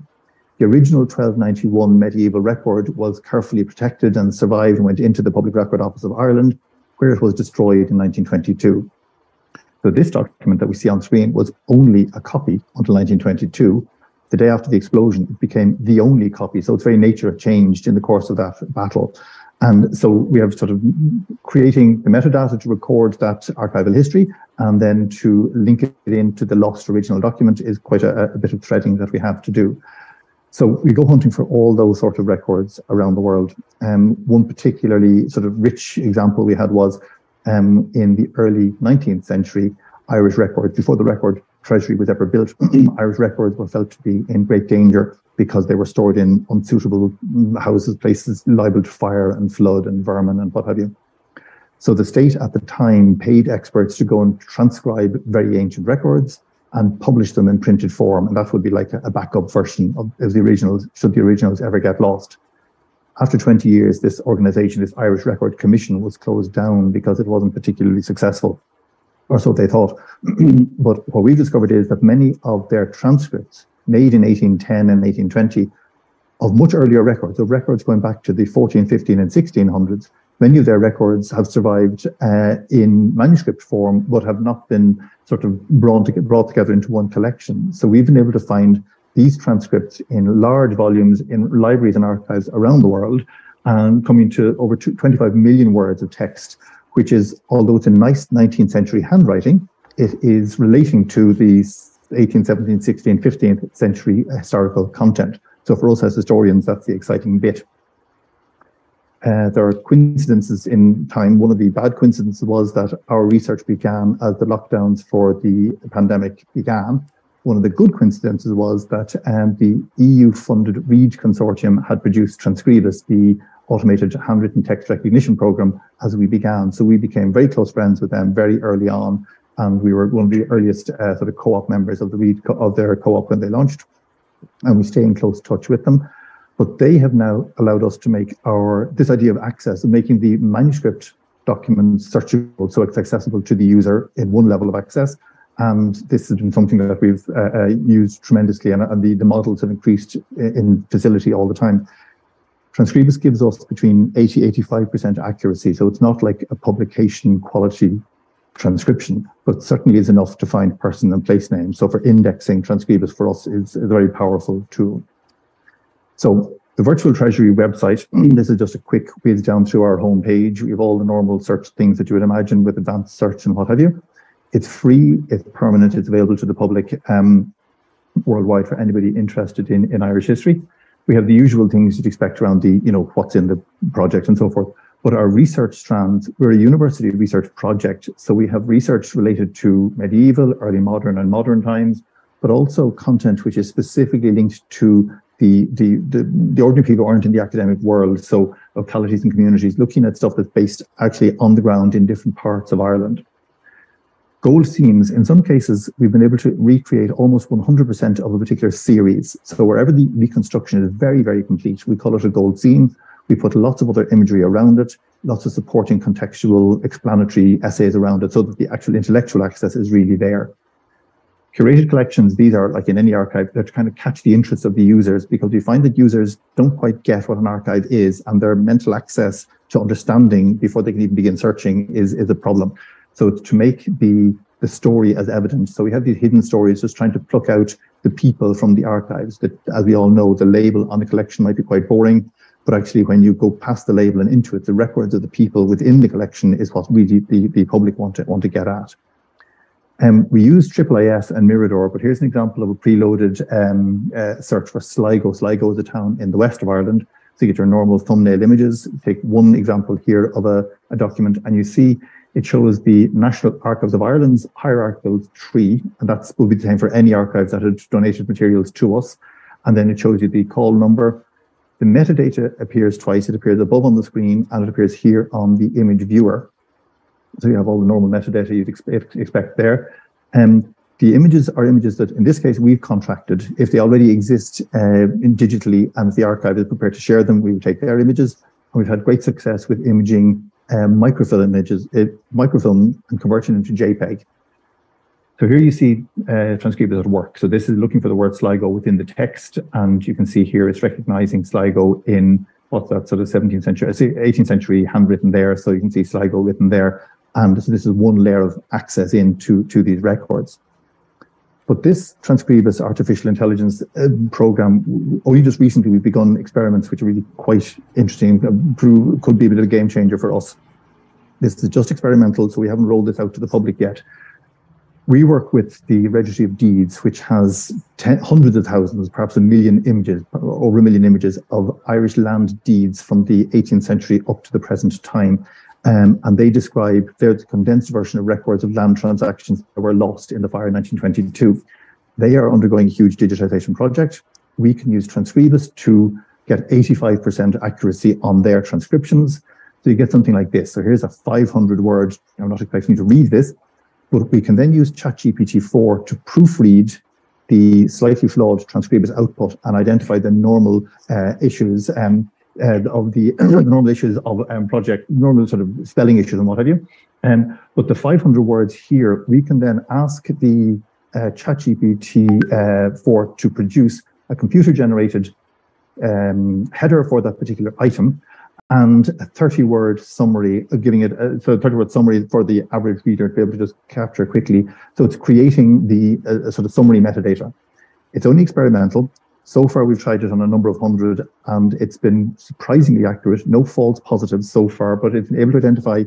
The original 1291 medieval record was carefully protected and survived and went into the Public Record Office of Ireland, where it was destroyed in 1922. So this document that we see on screen was only a copy until 1922. The day after the explosion, it became the only copy. So its very nature changed in the course of that battle. And so we have sort of creating the metadata to record that archival history, and then to link it into the lost original document is quite a bit of threading that we have to do. So we go hunting for all those sort of records around the world. One particularly sort of rich example we had was in the early 19th century, Irish records, before the record treasury was ever built, Irish records were felt to be in great danger because they were stored in unsuitable houses, places liable to fire and flood and vermin and what have you. So the state at the time paid experts to go and transcribe very ancient records and publish them in printed form, and that would be like a backup version of the originals, should the originals ever get lost. After 20 years, this organization, this Irish Record Commission, was closed down because it wasn't particularly successful, or so they thought. But what we discovered is that many of their transcripts made in 1810 and 1820 of much earlier records, of records going back to the 14, 15 and 1600s, many of their records have survived in manuscript form, but have not been sort of brought together into one collection. So we've been able to find these transcripts in large volumes in libraries and archives around the world, and coming to over 25 million words of text, which is, although it's a nice 19th century handwriting, it is relating to the 18th, 17th, 16th, 15th century historical content. So for us as historians, that's the exciting bit. There are coincidences in time. One of the bad coincidences was that our research began as the lockdowns for the pandemic began. One of the good coincidences was that the EU-funded READ consortium had produced Transcribus, the automated handwritten text recognition program, as we began. So we became very close friends with them very early on, and we were one of the earliest sort of co-op members of the READ of their co-op when they launched, and we stay in close touch with them. But they have now allowed us to make this idea of access, of making the manuscript documents searchable, so it's accessible to the user in one level of access. And this has been something that we've used tremendously, and the models have increased in facility all the time. Transcribus gives us between 80-85% accuracy, so it's not like a publication quality transcription, but certainly is enough to find person and place names. So for indexing, Transcribus for us is a very powerful tool. So the Virtual Treasury website, this is just a quick whiz down through our homepage. We have all the normal search things that you would imagine with advanced search and what have you. It's free, it's permanent, it's available to the public worldwide for anybody interested in Irish history. We have the usual things you'd expect around the, what's in the project and so forth. But our research strands, we're a university research project. So we have research related to medieval, early modern and modern times, but also content which is specifically linked to the ordinary people who aren't in the academic world. So localities and communities, looking at stuff that's based actually on the ground in different parts of Ireland. Gold seams, in some cases, we've been able to recreate almost 100% of a particular series. So wherever the reconstruction is very, very complete, we call it a gold seam. We put lots of other imagery around it, lots of supporting contextual explanatory essays around it, so that the actual intellectual access is really there. Curated collections, these are like in any archive, they're to kind of catch the interest of the users, because we find that users don't quite get what an archive is, and their mental access to understanding before they can even begin searching is a problem. So it's to make the story as evident. So we have these hidden stories, just trying to pluck out the people from the archives. That, as we all know, the label on the collection might be quite boring, but actually when you go past the label and into it, the records of the people within the collection is what really the public want to get at. We use IIIF and Mirador, but here's an example of a preloaded search for Sligo. Sligo is a town in the west of Ireland. So you get your normal thumbnail images. Take one example here of a document, and you see it shows the National Archives of Ireland's hierarchical tree, and that will be the same for any archives that had donated materials to us. And then it shows you the call number. The metadata appears twice. It appears above on the screen, and it appears here on the image viewer. So you have all the normal metadata you'd expect there. The images are images that, in this case, we've contracted. If they already exist digitally, and if the archive is prepared to share them, we would take their images. And we've had great success with imaging microfilm images, microfilm, and conversion into JPEG. So here you see Transcribus at work. So this is looking for the word Sligo within the text, and you can see here it's recognizing Sligo in what's that sort of 17th century, 18th century handwritten there. So you can see Sligo written there. And so this is one layer of access into these records. But this Transcribus artificial intelligence program, only just recently we've begun experiments which are really quite interesting, could be a bit of a game changer for us. This is just experimental, so we haven't rolled this out to the public yet. We work with the Registry of Deeds, which has hundreds of thousands, perhaps a million images, over a million images of Irish land deeds from the 18th century up to the present time. And they describe, they're the condensed version of records of land transactions that were lost in the fire in 1922. They are undergoing a huge digitization project. We can use Transcribus to get 85% accuracy on their transcriptions. So you get something like this. So here's a 500 word, I'm not expecting you to read this, but we can then use ChatGPT-4 to proofread the slightly flawed Transcribus output and identify the normal issues of the normal issues of project, normal sort of spelling issues and what have you. But the 500 words here, we can then ask the ChatGPT-4 to produce a computer-generated header for that particular item, and a 30-word summary, giving it a 30-word summary for the average reader to be able to just capture quickly. So it's creating the sort of summary metadata. It's only experimental. So far, we've tried it on a number of hundred, and it's been surprisingly accurate. No false positives so far, but it's been able to identify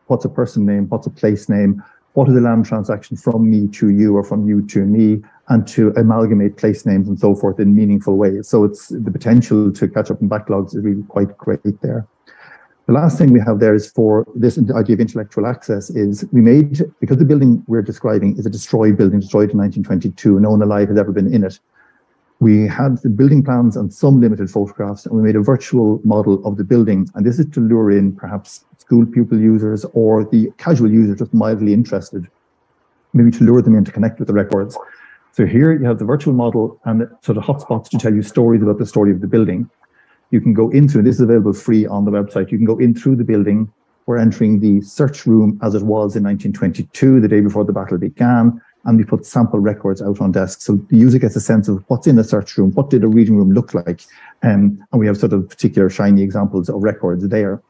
what's a person name, what's a place name, what is a land transaction from me to you or from you to me, and to amalgamate place names and so forth in meaningful ways. So it's the potential to catch up in backlogs is really quite great there. The last thing we have there is for this idea of intellectual access is we made, because the building we're describing is a destroyed building, destroyed in 1922, no one alive has ever been in it. We had the building plans and some limited photographs, and we made a virtual model of the building. And this is to lure in perhaps school pupil users or the casual user just mildly interested, maybe to lure them in to connect with the records. So here you have the virtual model and sort of hotspots to tell you stories about the story of the building. You can go in through, this is available free on the website. You can go in through the building. We're entering the search room as it was in 1922, the day before the battle began. And we put sample records out on desks. So the user gets a sense of what's in a search room, what did a reading room look like? And we have sort of particular shiny examples of records there.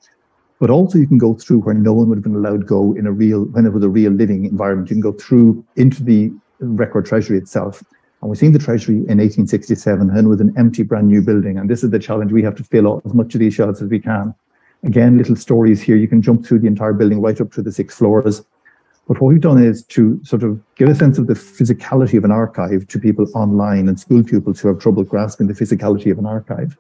But also you can go through where no one would have been allowed to go in a real, when it was a real living environment. You can go through into the record treasury itself. And we're seeing the treasury in 1867 and it was an empty brand new building. And this is the challenge. We have to fill out as much of these shelves as we can. Again, little stories here. You can jump through the entire building right up to the 6 floors. But what we've done is to sort of give a sense of the physicality of an archive to people online and school pupils who have trouble grasping the physicality of an archive.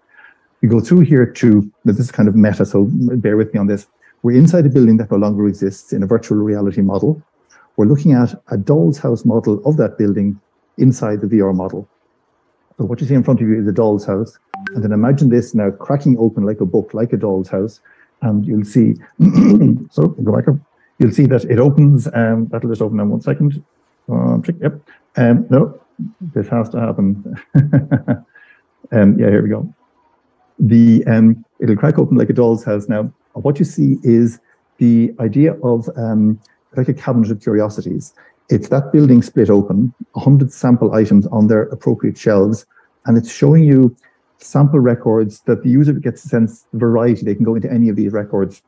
We go through here to, this is kind of meta, so bear with me on this. We're inside a building that no longer exists in a virtual reality model. We're looking at a doll's house model of that building inside the VR model. So what you see in front of you is a doll's house. And then imagine this now cracking open like a book, like a doll's house. And you'll see, so go back up. You'll see that it opens, that'll just open in 1 second. Yep, no, this has to happen. Yeah, here we go. It'll crack open like a doll's house. Now, what you see is the idea of like a cabinet of curiosities. It's that building split open, 100 sample items on their appropriate shelves, and it's showing you sample records that the user gets a sense of variety. They can go into any of these records.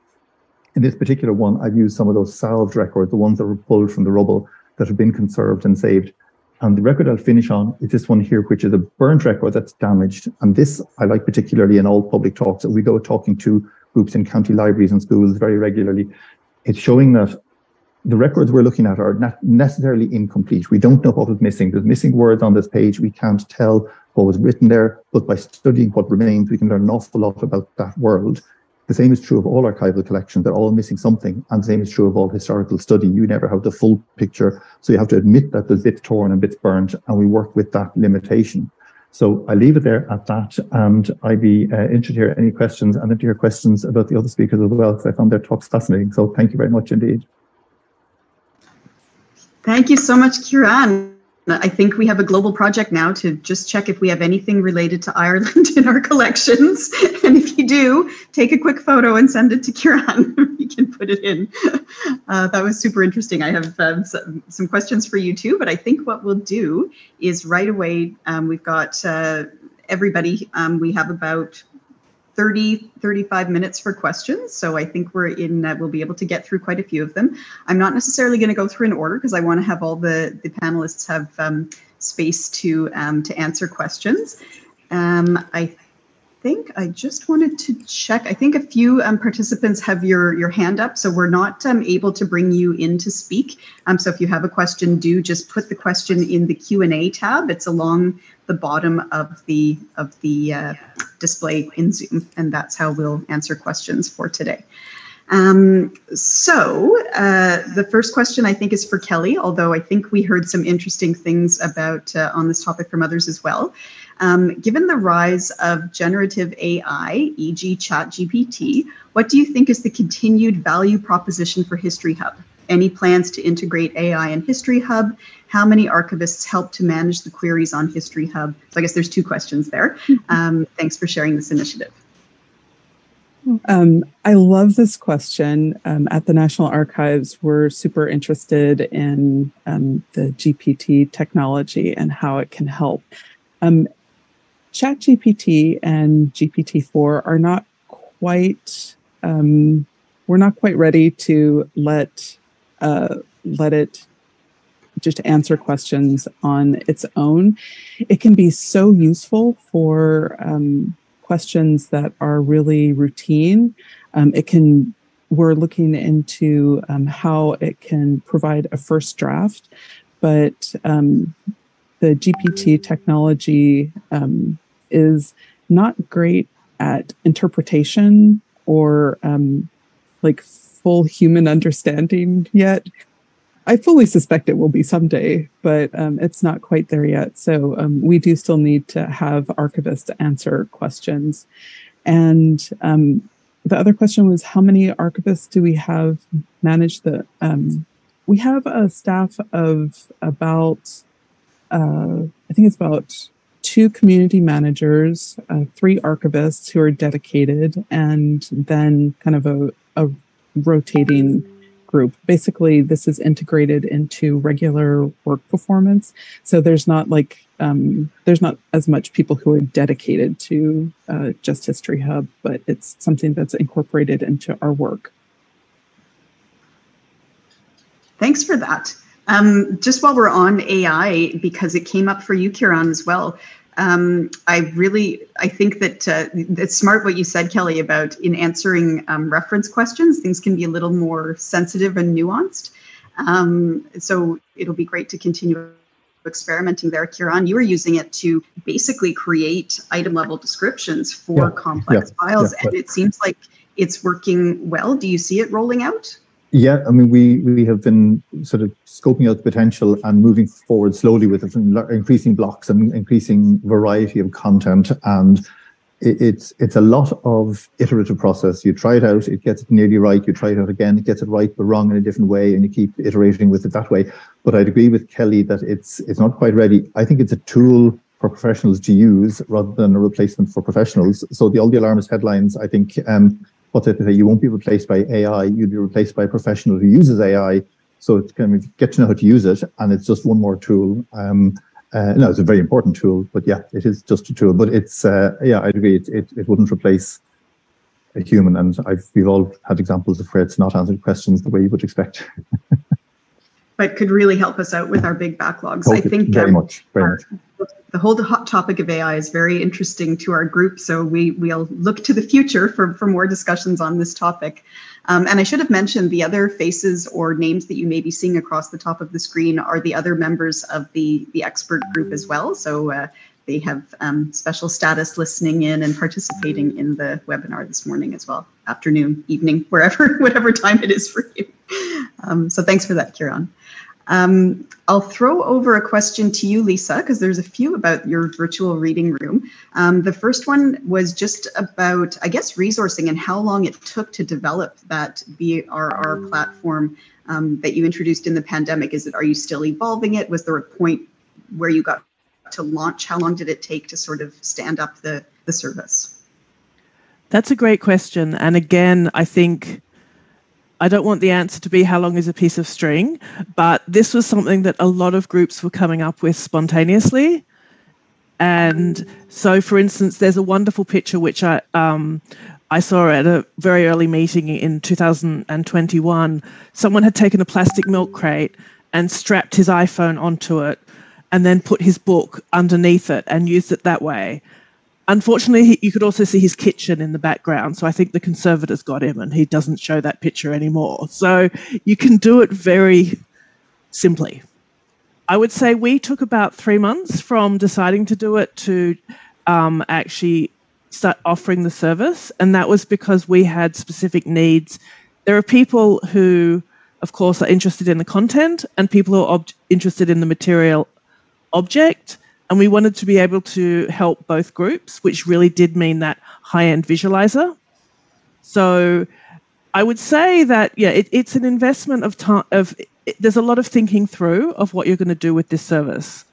In this particular one, I've used some of those salved records, the ones that were pulled from the rubble that have been conserved and saved. And the record I'll finish on is this one here, which is a burnt record that's damaged. And this I like particularly in all public talks. We go talking to groups in county libraries and schools very regularly. It's showing that the records we're looking at are not necessarily incomplete. We don't know what was missing. There's missing words on this page. We can't tell what was written there, but by studying what remains, we can learn an awful lot about that world. The same is true of all archival collections. They're all missing something. And the same is true of all historical study. You never have the full picture. So you have to admit that there's bits torn and bits burnt, and we work with that limitation. So I leave it there at that. And I'd be interested to hear any questions and then to hear questions about the other speakers as well, because I found their talks fascinating. So thank you very much indeed. Thank you so much, Kieran. I think we have a global project now to just check if we have anything related to Ireland in our collections. And if you do, take a quick photo and send it to Kieran. We can put it in. That was super interesting. I have some questions for you too, but I think what we'll do is right away, we've got everybody, we have about 35 minutes for questions. So I think we'll be able to get through quite a few of them. I'm not necessarily going to go through in order because I want to have all the panelists have space to answer questions. I think I just wanted to check. I think a few participants have your hand up, so we're not able to bring you in to speak. So if you have a question, do just put the question in the Q&A tab. It's along the bottom of the display in Zoom, and that's how we'll answer questions for today. The first question I think is for Kelly, although I think we heard some interesting things about on this topic from others as well. Given the rise of generative AI, e.g. ChatGPT, what do you think is the continued value proposition for History Hub? Any plans to integrate AI in History Hub? How many archivists help to manage the queries on History Hub? So I guess there's two questions there. Thanks for sharing this initiative. I love this question. At the National Archives, we're super interested in the GPT technology and how it can help. ChatGPT and GPT-4 are not quite, we're not quite ready to let it just answer questions on its own. It can be so useful for questions that are really routine. We're looking into how it can provide a first draft, but the GPT technology is not great at interpretation or like full human understanding yet. I fully suspect it will be someday, but it's not quite there yet. So we do still need to have archivists answer questions. And the other question was, how many archivists do we have manage the? We have a staff of about, I think it's about 2 community managers, 3 archivists who are dedicated, and then kind of a rotating group. Basically, this is integrated into regular work performance. So there's not as much people who are dedicated to just History Hub, but it's something that's incorporated into our work. Thanks for that. Just while we're on AI, because it came up for you, Kieran, as well. I think that it's smart what you said, Kelly, about in answering reference questions, things can be a little more sensitive and nuanced. So it'll be great to continue experimenting there. Kieran, you were using it to basically create item level descriptions for complex files, and it seems like it's working well. Do you see it rolling out? Yeah, I mean, we have been sort of scoping out the potential and moving forward slowly with it, increasing blocks and increasing variety of content. And it's a lot of iterative process. You try it out, it gets it nearly right. You try it out again, it gets it right but wrong in a different way, and you keep iterating with it that way. But I'd agree with Kelly that it's not quite ready. I think it's a tool for professionals to use rather than a replacement for professionals. So all the alarmist headlines, I think, what's it to say? You won't be replaced by AI. You'll be replaced by a professional who uses AI So it's kind of get to know how to use it, and it's just one more tool. No, it's a very important tool, but yeah, it is just a tool. But it's yeah, I agree. It wouldn't replace a human, and we've all had examples of where it's not answered questions the way you would expect. But could really help us out with our big backlogs. Okay, I think very much. The whole hot topic of AI is very interesting to our group, so we'll look to the future for more discussions on this topic. And I should have mentioned the other faces or names that you may be seeing across the top of the screen are the other members of the expert group as well. So they have special status listening in and participating in the webinar this morning as well, afternoon, evening, whatever time it is for you. So thanks for that, Kieran. I'll throw over a question to you, Lisa, because there's a few about your virtual reading room. The first one was just about, I guess, resourcing and how long it took to develop that VRR platform that you introduced in the pandemic. Are you still evolving it? Was there a point where you got to launch? How long did it take to sort of stand up the service? That's a great question. And again, I think I don't want the answer to be how long is a piece of string, but this was something that a lot of groups were coming up with spontaneously. And so, for instance, there's a wonderful picture which I saw at a very early meeting in 2021. Someone had taken a plastic milk crate and strapped his iPhone onto it and then put his book underneath it and used it that way. Unfortunately, you could also see his kitchen in the background. So I think the conservators got him and he doesn't show that picture anymore. So you can do it very simply. I would say we took about 3 months from deciding to do it to actually start offering the service. And that was because we had specific needs. There are people who, of course, are interested in the content and people who are interested in the material object. And we wanted to be able to help both groups, which really did mean that high-end visualizer. So I would say that, yeah, it's an investment of time. There's a lot of thinking through of what you're going to do with this service.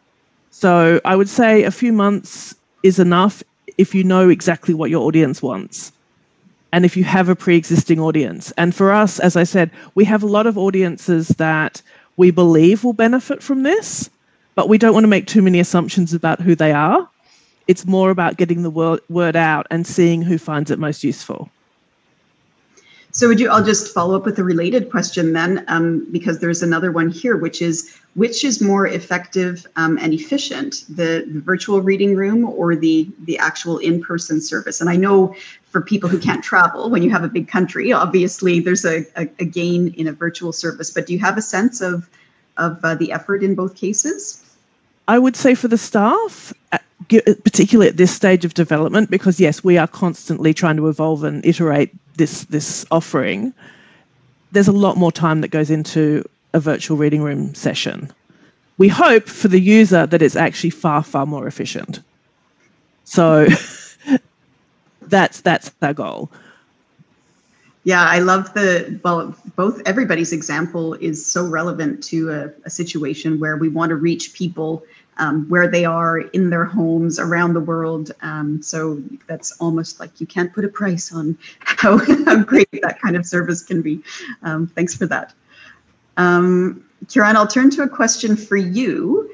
So I would say a few months is enough if you know exactly what your audience wants and if you have a pre-existing audience. And for us, as I said, we have a lot of audiences that we believe will benefit from this, but we don't want to make too many assumptions about who they are. It's more about getting the word out and seeing who finds it most useful. So I'll just follow up with a related question then, because there's another one here, which is more effective and efficient, the virtual reading room or the actual in-person service? And I know for people who can't travel, when you have a big country, obviously there's a gain in a virtual service, but do you have a sense of the effort in both cases? I would say for the staff, particularly at this stage of development, because yes, we are constantly trying to evolve and iterate this offering, there's a lot more time that goes into a virtual reading room session. We hope for the user that it's actually far, far more efficient. So that's our goal. Yeah, I love everybody's example is so relevant to a situation where we want to reach people where they are in their homes around the world. So that's almost like you can't put a price on how great that kind of service can be. Thanks for that. Kieran, I'll turn to a question for you.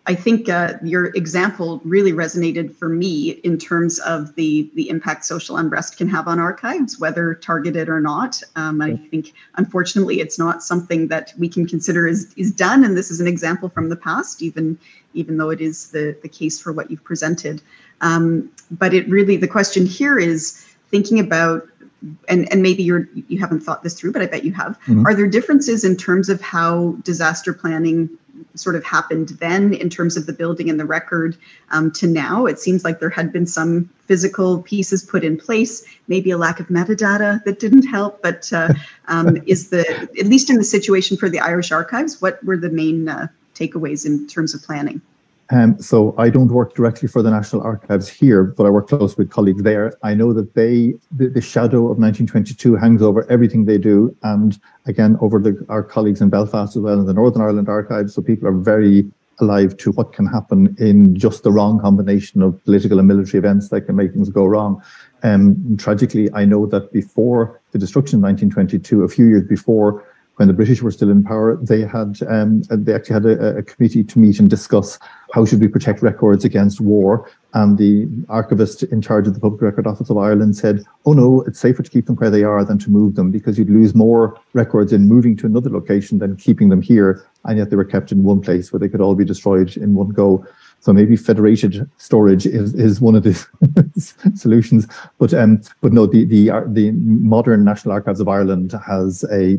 I think your example really resonated for me in terms of the impact social unrest can have on archives, whether targeted or not. I think, unfortunately, it's not something that we can consider is done. And this is an example from the past, even though it is the case for what you've presented. But the question here is thinking about, and maybe you haven't thought this through, but I bet you have. Mm-hmm. Are there differences in terms of how disaster planning sort of happened then in terms of the building and the record to now? It seems like there had been some physical pieces put in place, maybe a lack of metadata that didn't help, but at least in the situation for the Irish Archives, what were the main takeaways in terms of planning? So I don't work directly for the National Archives here, but I work close with colleagues there. I know that the shadow of 1922 hangs over everything they do, and again over our colleagues in Belfast as well in the Northern Ireland Archives. So people are very alive to what can happen in just the wrong combination of political and military events that can make things go wrong. Tragically, I know that before the destruction of 1922, a few years before, when the British were still in power, they actually had a committee to meet and discuss how should we protect records against war. And the archivist in charge of the Public Record Office of Ireland said, oh no, it's safer to keep them where they are than to move them, because you'd lose more records in moving to another location than keeping them here. And yet they were kept in one place where they could all be destroyed in one go. So maybe federated storage is one of the solutions, but no, the modern National Archives of Ireland has a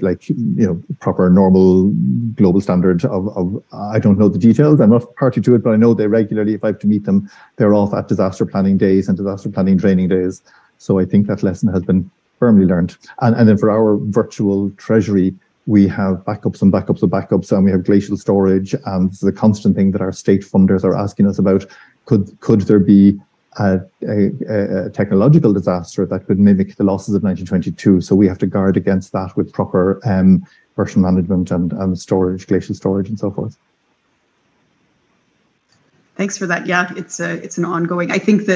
proper normal global standard of I don't know the details. I'm not party to it, but I know they regularly, if I have to meet them, they're off at disaster planning days and disaster planning training days. So I think that lesson has been firmly learned. And then for our virtual treasury, we have backups and backups of backups, and we have glacial storage. And the constant thing that our state funders are asking us about, could there be a technological disaster that could mimic the losses of 1922? So we have to guard against that with proper version management and storage, glacial storage and so forth. Thanks for that. Yeah, it's an ongoing. I think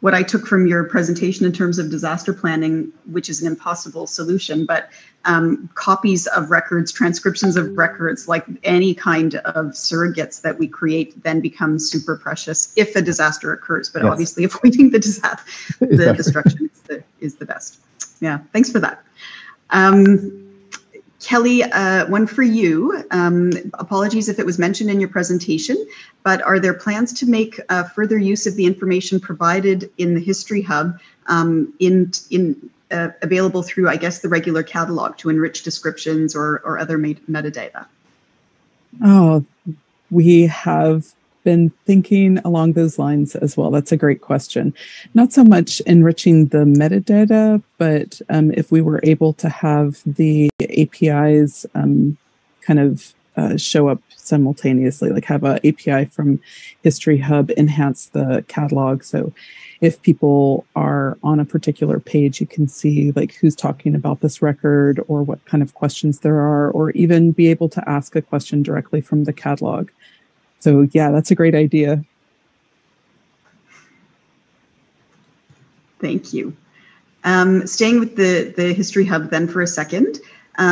what I took from your presentation in terms of disaster planning, which is an impossible solution, but copies of records, transcriptions of records, like any kind of surrogates that we create, then become super precious if a disaster occurs. But yes, obviously avoiding the destruction is the best. Yeah, thanks for that. Kelly, one for you. Apologies if it was mentioned in your presentation, but are there plans to make further use of the information provided in the History Hub available through, I guess, the regular catalog to enrich descriptions or other metadata? Oh, we have been thinking along those lines as well. That's a great question. Not so much enriching the metadata, but if we were able to have the APIs show up simultaneously, like have an API from History Hub enhance the catalog. So if people are on a particular page, you can see like who's talking about this record or what kind of questions there are, or even be able to ask a question directly from the catalog. So yeah, that's a great idea. Thank you. Staying with the History Hub then for a second,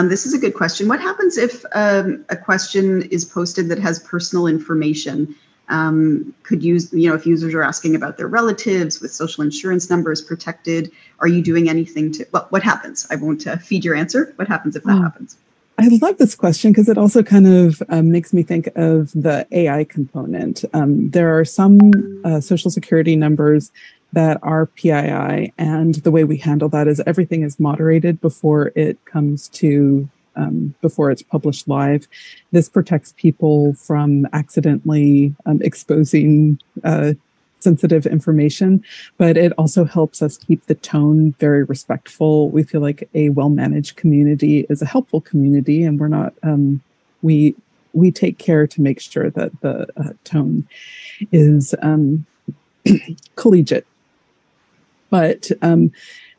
this is a good question. What happens if a question is posted that has personal information? If users are asking about their relatives with social insurance numbers protected, are you doing anything to, well, what happens? I won't feed your answer. What happens if that happens? I love this question because it also kind of makes me think of the AI component. There are some social security numbers that are PII, and the way we handle that is everything is moderated before it comes to before it's published live. This protects people from accidentally exposing sensitive information, but it also helps us keep the tone very respectful. We feel like a well-managed community is a helpful community, and we're not, we take care to make sure that the tone is collegiate. But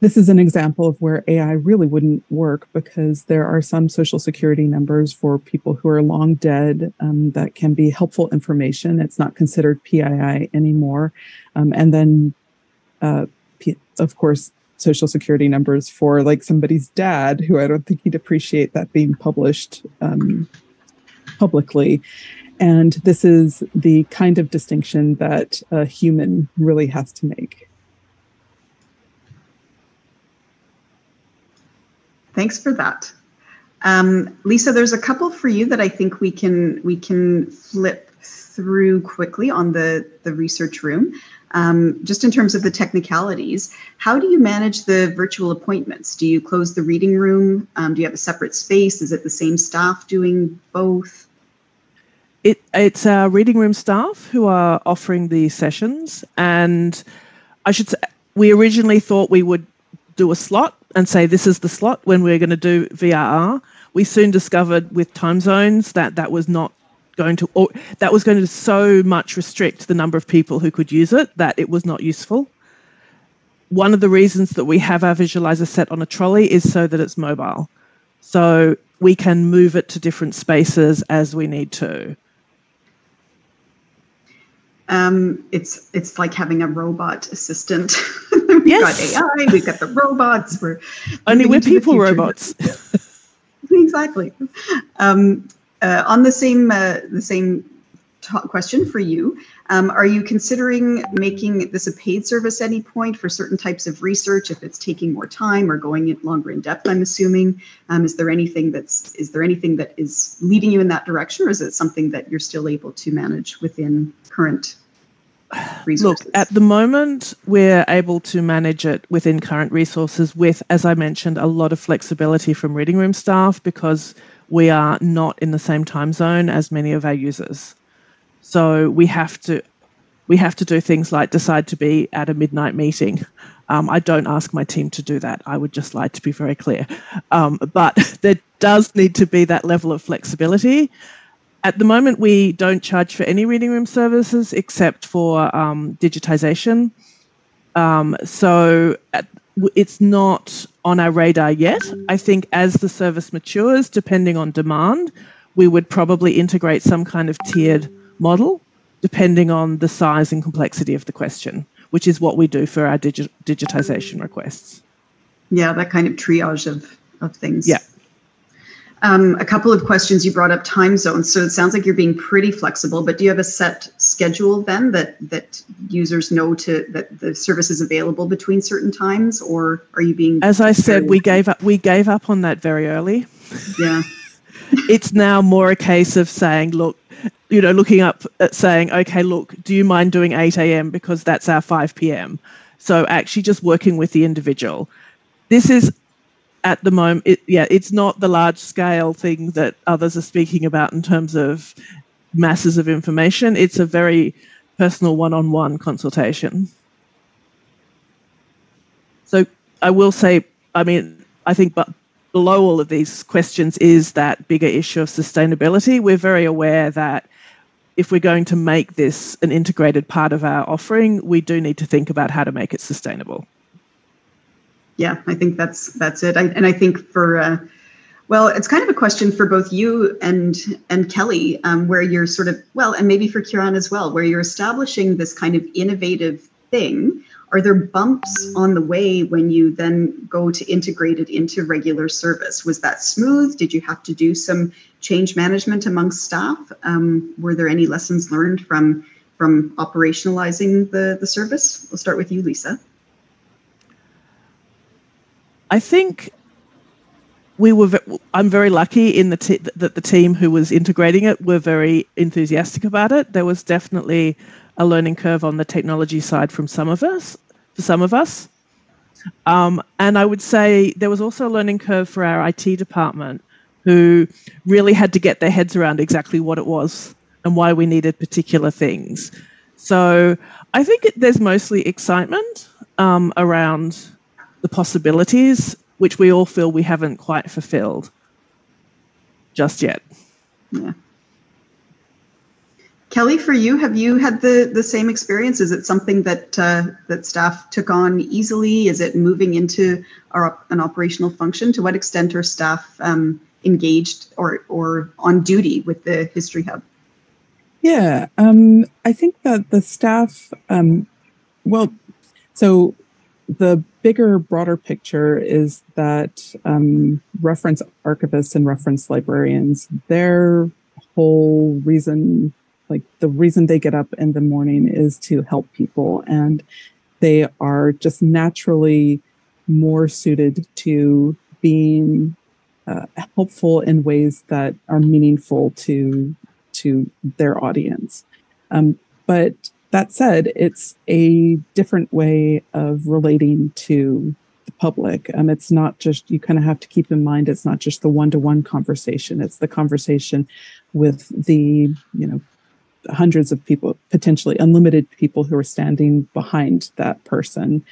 this is an example of where AI really wouldn't work, because there are some social security numbers for people who are long dead that can be helpful information. It's not considered PII anymore. And then, of course, social security numbers for like somebody's dad, who I don't think he'd appreciate that being published publicly. And this is the kind of distinction that a human really has to make. Thanks for that. Lisa, there's a couple for you that I think we can flip through quickly on the research room. Just in terms of the technicalities, how do you manage the virtual appointments? Do you close the reading room? Do you have a separate space? Is it the same staff doing both? It's our reading room staff who are offering the sessions, and I should say we originally thought we would do a slot and say this is the slot when we're going to do VRR. We soon discovered with time zones that was not going to, or that was going to so much restrict the number of people who could use it that it was not useful. One of the reasons that we have our visualizer set on a trolley is so that it's mobile. So we can move it to different spaces as we need to. It's like having a robot assistant. We've got AI, we've got the robots. We're people robots. Exactly. On the same question for you, are you considering making this a paid service at any point for certain types of research, if it's taking more time or going longer in depth? I'm assuming. Is there anything that is leading you in that direction, or is it something that you're still able to manage within current resources? Look, at the moment, we're able to manage it within current resources with, as I mentioned, a lot of flexibility from reading room staff, because we are not in the same time zone as many of our users. So we have to do things like decide to be at a midnight meeting. I don't ask my team to do that. I would just like to be very clear. But there does need to be that level of flexibility. At the moment, we don't charge for any reading room services except for digitization. So it's not on our radar yet. I think as the service matures, depending on demand, we would probably integrate some kind of tiered model depending on the size and complexity of the question, which is what we do for our digitization requests. Yeah, that kind of triage of things. Yeah. A couple of questions. You brought up time zones, so it sounds like you're being pretty flexible, but do you have a set schedule then that users know that the service is available between certain times, or are you being... As I said, we gave up on that very early. Yeah. It's now more a case of saying, look, looking up at saying, okay, look, do you mind doing 8 a.m. because that's our 5 p.m. So actually just working with the individual. This is, at the moment, it's not the large scale thing that others are speaking about in terms of masses of information. It's a very personal one-on-one consultation. So I will say, I think below all of these questions is that bigger issue of sustainability. We're very aware that if we're going to make this an integrated part of our offering, we do need to think about how to make it sustainable. Yeah, I think that's it. I think for, it's kind of a question for both you and Kelly, where you're sort of, and maybe for Kieran as well, where you're establishing this kind of innovative thing. Are there bumps on the way when you then go to integrate it into regular service? Was that smooth? Did you have to do some change management amongst staff? Were there any lessons learned from operationalizing the service? We'll start with you, Lisa. I think I'm very lucky in that the team who was integrating it were very enthusiastic about it. There was definitely a learning curve on the technology side for some of us. And I would say there was also a learning curve for our IT department, who really had to get their heads around exactly what it was and why we needed particular things. So I think there's mostly excitement around the possibilities, which we all feel we haven't quite fulfilled just yet. Yeah. Kelly, for you, have you had the same experience? Is it something that that staff took on easily? Is it moving into an operational function? To what extent are staff engaged or on duty with the History Hub? Yeah, I think that the staff, so the bigger, broader picture is that reference archivists and reference librarians, their whole reason, like the reason they get up in the morning is to help people. And they are just naturally more suited to being helpful in ways that are meaningful to their audience. But that said, it's a different way of relating to the public. It's not just, you kind of have to keep in mind, it's not just the one-to-one conversation. It's the conversation with the, hundreds of people, potentially unlimited people who are standing behind that person.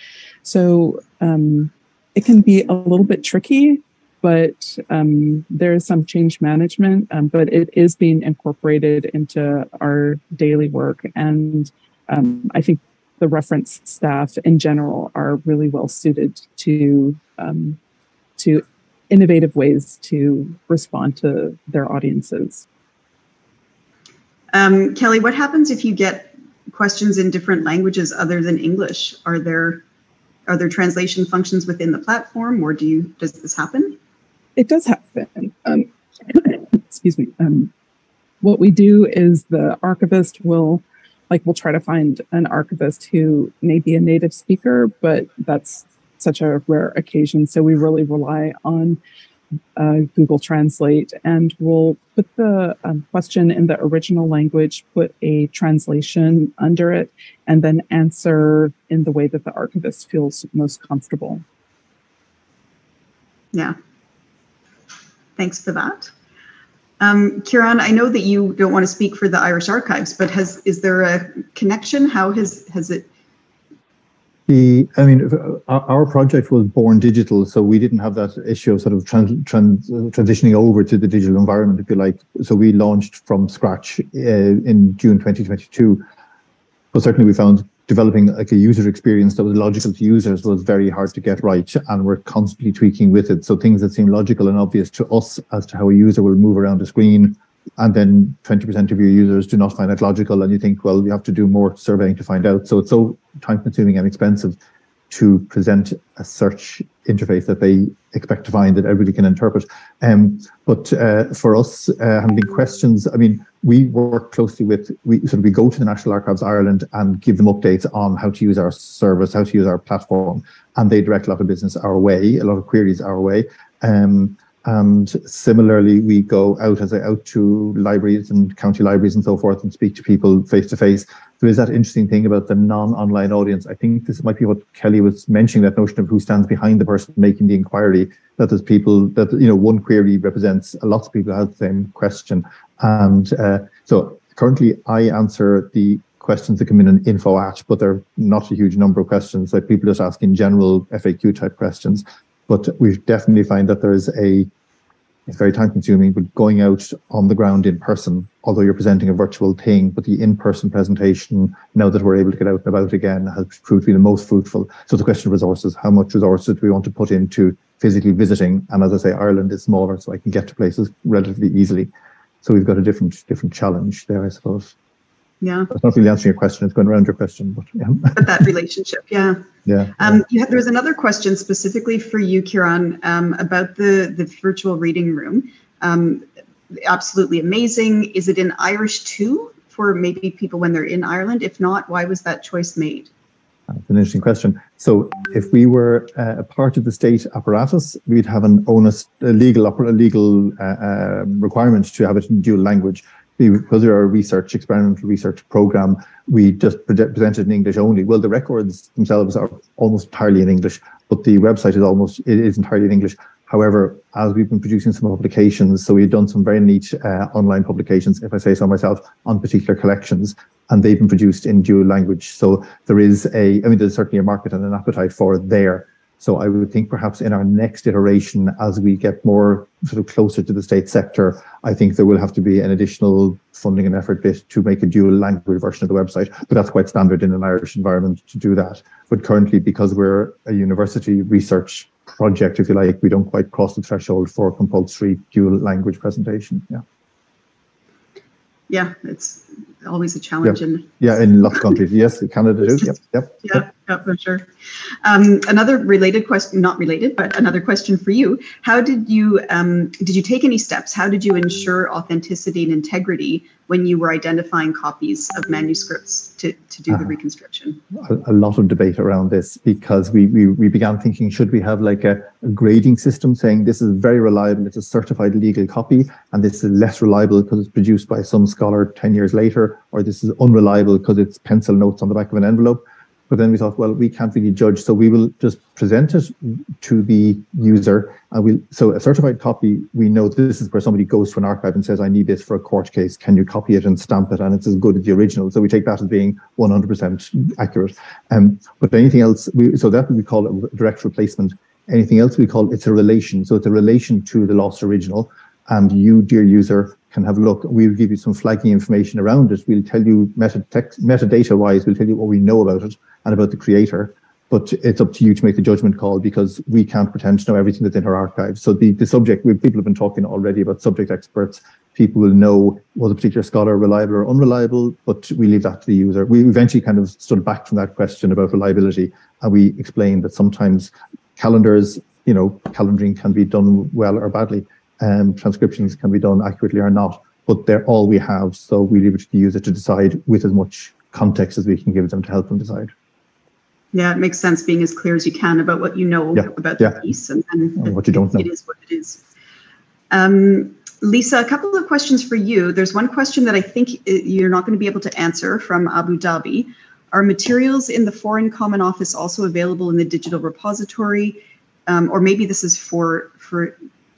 So it can be a little bit tricky, but there is some change management, but it is being incorporated into our daily work. And I think the reference staff in general are really well suited to innovative ways to respond to their audiences. Kelly, what happens if you get questions in different languages other than English? Are there translation functions within the platform, or does this happen? It does happen. Excuse me. What we do is the archivist will try to find an archivist who may be a native speaker, but that's such a rare occasion. So we really rely on Google Translate, and we'll put the question in the original language, put a translation under it, and then answer in the way that the archivist feels most comfortable. Yeah. Thanks for that. Kieran, I know that you don't want to speak for the Irish Archives, but is there a connection? How has it? Our project was born digital, so we didn't have that issue of sort of transitioning over to the digital environment, if you like. So we launched from scratch in June 2022. But certainly we found developing like a user experience that was logical to users was very hard to get right, and we're constantly tweaking with it. So things that seem logical and obvious to us as to how a user will move around the screen, and then 20% of your users do not find it logical, and you think, well, you have to do more surveying to find out. So it's so time-consuming and expensive to present a search interface that they expect to find that everybody can interpret. But for us, having big questions, we work closely with, we go to the National Archives Ireland and give them updates on how to use our service, how to use our platform, and they direct a lot of business our way, a lot of queries our way. And similarly, we go out to libraries and county libraries and so forth and speak to people face to face. There is that interesting thing about the non-online audience. I think this might be what Kelly was mentioning, that notion of who stands behind the person making the inquiry, that there's people that, one query represents a lot of people who have the same question. And so currently I answer the questions that come in an info at, but they're not a huge number of questions. Like people just asking general FAQ type questions. But we definitely find that it's very time consuming, but going out on the ground in person, although you're presenting a virtual thing, but the in-person presentation, now that we're able to get out and about again, has proved to be the most fruitful. So the question of resources, how much resources do we want to put into physically visiting? And as I say, Ireland is smaller, so I can get to places relatively easily. So we've got a different challenge there, I suppose. Yeah. That's not really answering your question, it's going around your question, but yeah. But that relationship, yeah. Yeah. There was another question specifically for you, Kieran, about the virtual reading room. Absolutely amazing. Is it in Irish too, for maybe people when they're in Ireland? If not, why was that choice made? That's an interesting question. So if we were a part of the state apparatus, we'd have an onus, a legal requirement to have it in dual language. Because we're a experimental research program, we just present it in English only. Well, the records themselves are almost entirely in English, but the website is entirely in English. However, as we've been producing some publications, so we've done some very neat online publications, if I say so myself, on particular collections, and they've been produced in dual language. So there is there's certainly a market and an appetite for it there. So I would think perhaps in our next iteration, as we get more sort of closer to the state sector, I think there will have to be an additional funding and effort bit to make a dual language version of the website. But that's quite standard in an Irish environment to do that. But currently, because we're a university research project, if you like, we don't quite cross the threshold for compulsory dual language presentation. Yeah. Yeah, it's always a challenge. Yeah, in lots of countries. Yes, Canada too. Yep, for sure. Another related question, not related, but another question for you. How did you take any steps? How did you ensure authenticity and integrity when you were identifying copies of manuscripts to do the reconstruction? A lot of debate around this, because we began thinking, should we have like a grading system saying this is very reliable, it's a certified legal copy, and this is less reliable because it's produced by some scholar 10 years later, or this is unreliable because it's pencil notes on the back of an envelope. But then we thought, well, we can't really judge, so we will just present it to the user. So a certified copy, we know this is where somebody goes to an archive and says, I need this for a court case. Can you copy it and stamp it? And it's as good as the original. So we take that as being 100% accurate. But anything else, so that we call it direct replacement. Anything else we call it's a relation. So it's a relation to the lost original. And you, dear user, can have a look. We'll give you some flagging information around it. We'll tell you metadata-wise, we'll tell you what we know about it and about the creator. But it's up to you to make the judgment call, because we can't pretend to know everything that's in our archive. So the subject, people have been talking already about subject experts. People will know, was a particular scholar reliable or unreliable, but we leave that to the user. We eventually kind of stood back from that question about reliability, and we explained that sometimes calendars calendaring can be done well or badly, transcriptions can be done accurately or not, but they're all we have, so we leave it to the user to decide with as much context as we can give them to help them decide. Yeah, it makes sense being as clear as you can about what you know about the piece and what you don't know. It is what it is. Lisa, a couple of questions for you. There's one question that I think you're not going to be able to answer from Abu Dhabi. Are materials in the Foreign Common Office also available in the digital repository? Or maybe this is for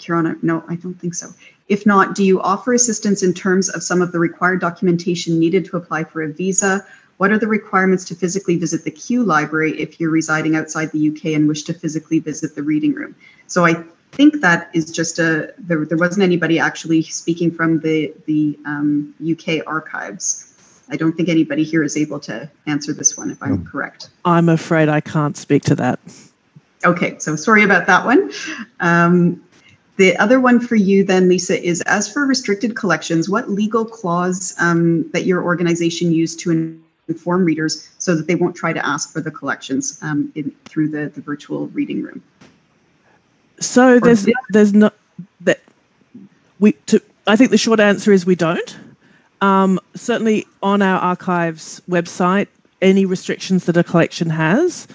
Kirana. No, I don't think so. If not, do you offer assistance in terms of some of the required documentation needed to apply for a visa? What are the requirements to physically visit the Kew Library if you're residing outside the UK and wish to physically visit the reading room? So I think that is just there wasn't anybody actually speaking from the UK archives. I don't think anybody here is able to answer this one, if I'm correct. I'm afraid I can't speak to that. Okay, so sorry about that one. The other one for you then, Lisa, is as for restricted collections, what legal clause that your organization used to inform readers so that they won't try to ask for the collections through the virtual reading room? So there's not that I think the short answer is we don't. Certainly on our archives website, any restrictions that a collection has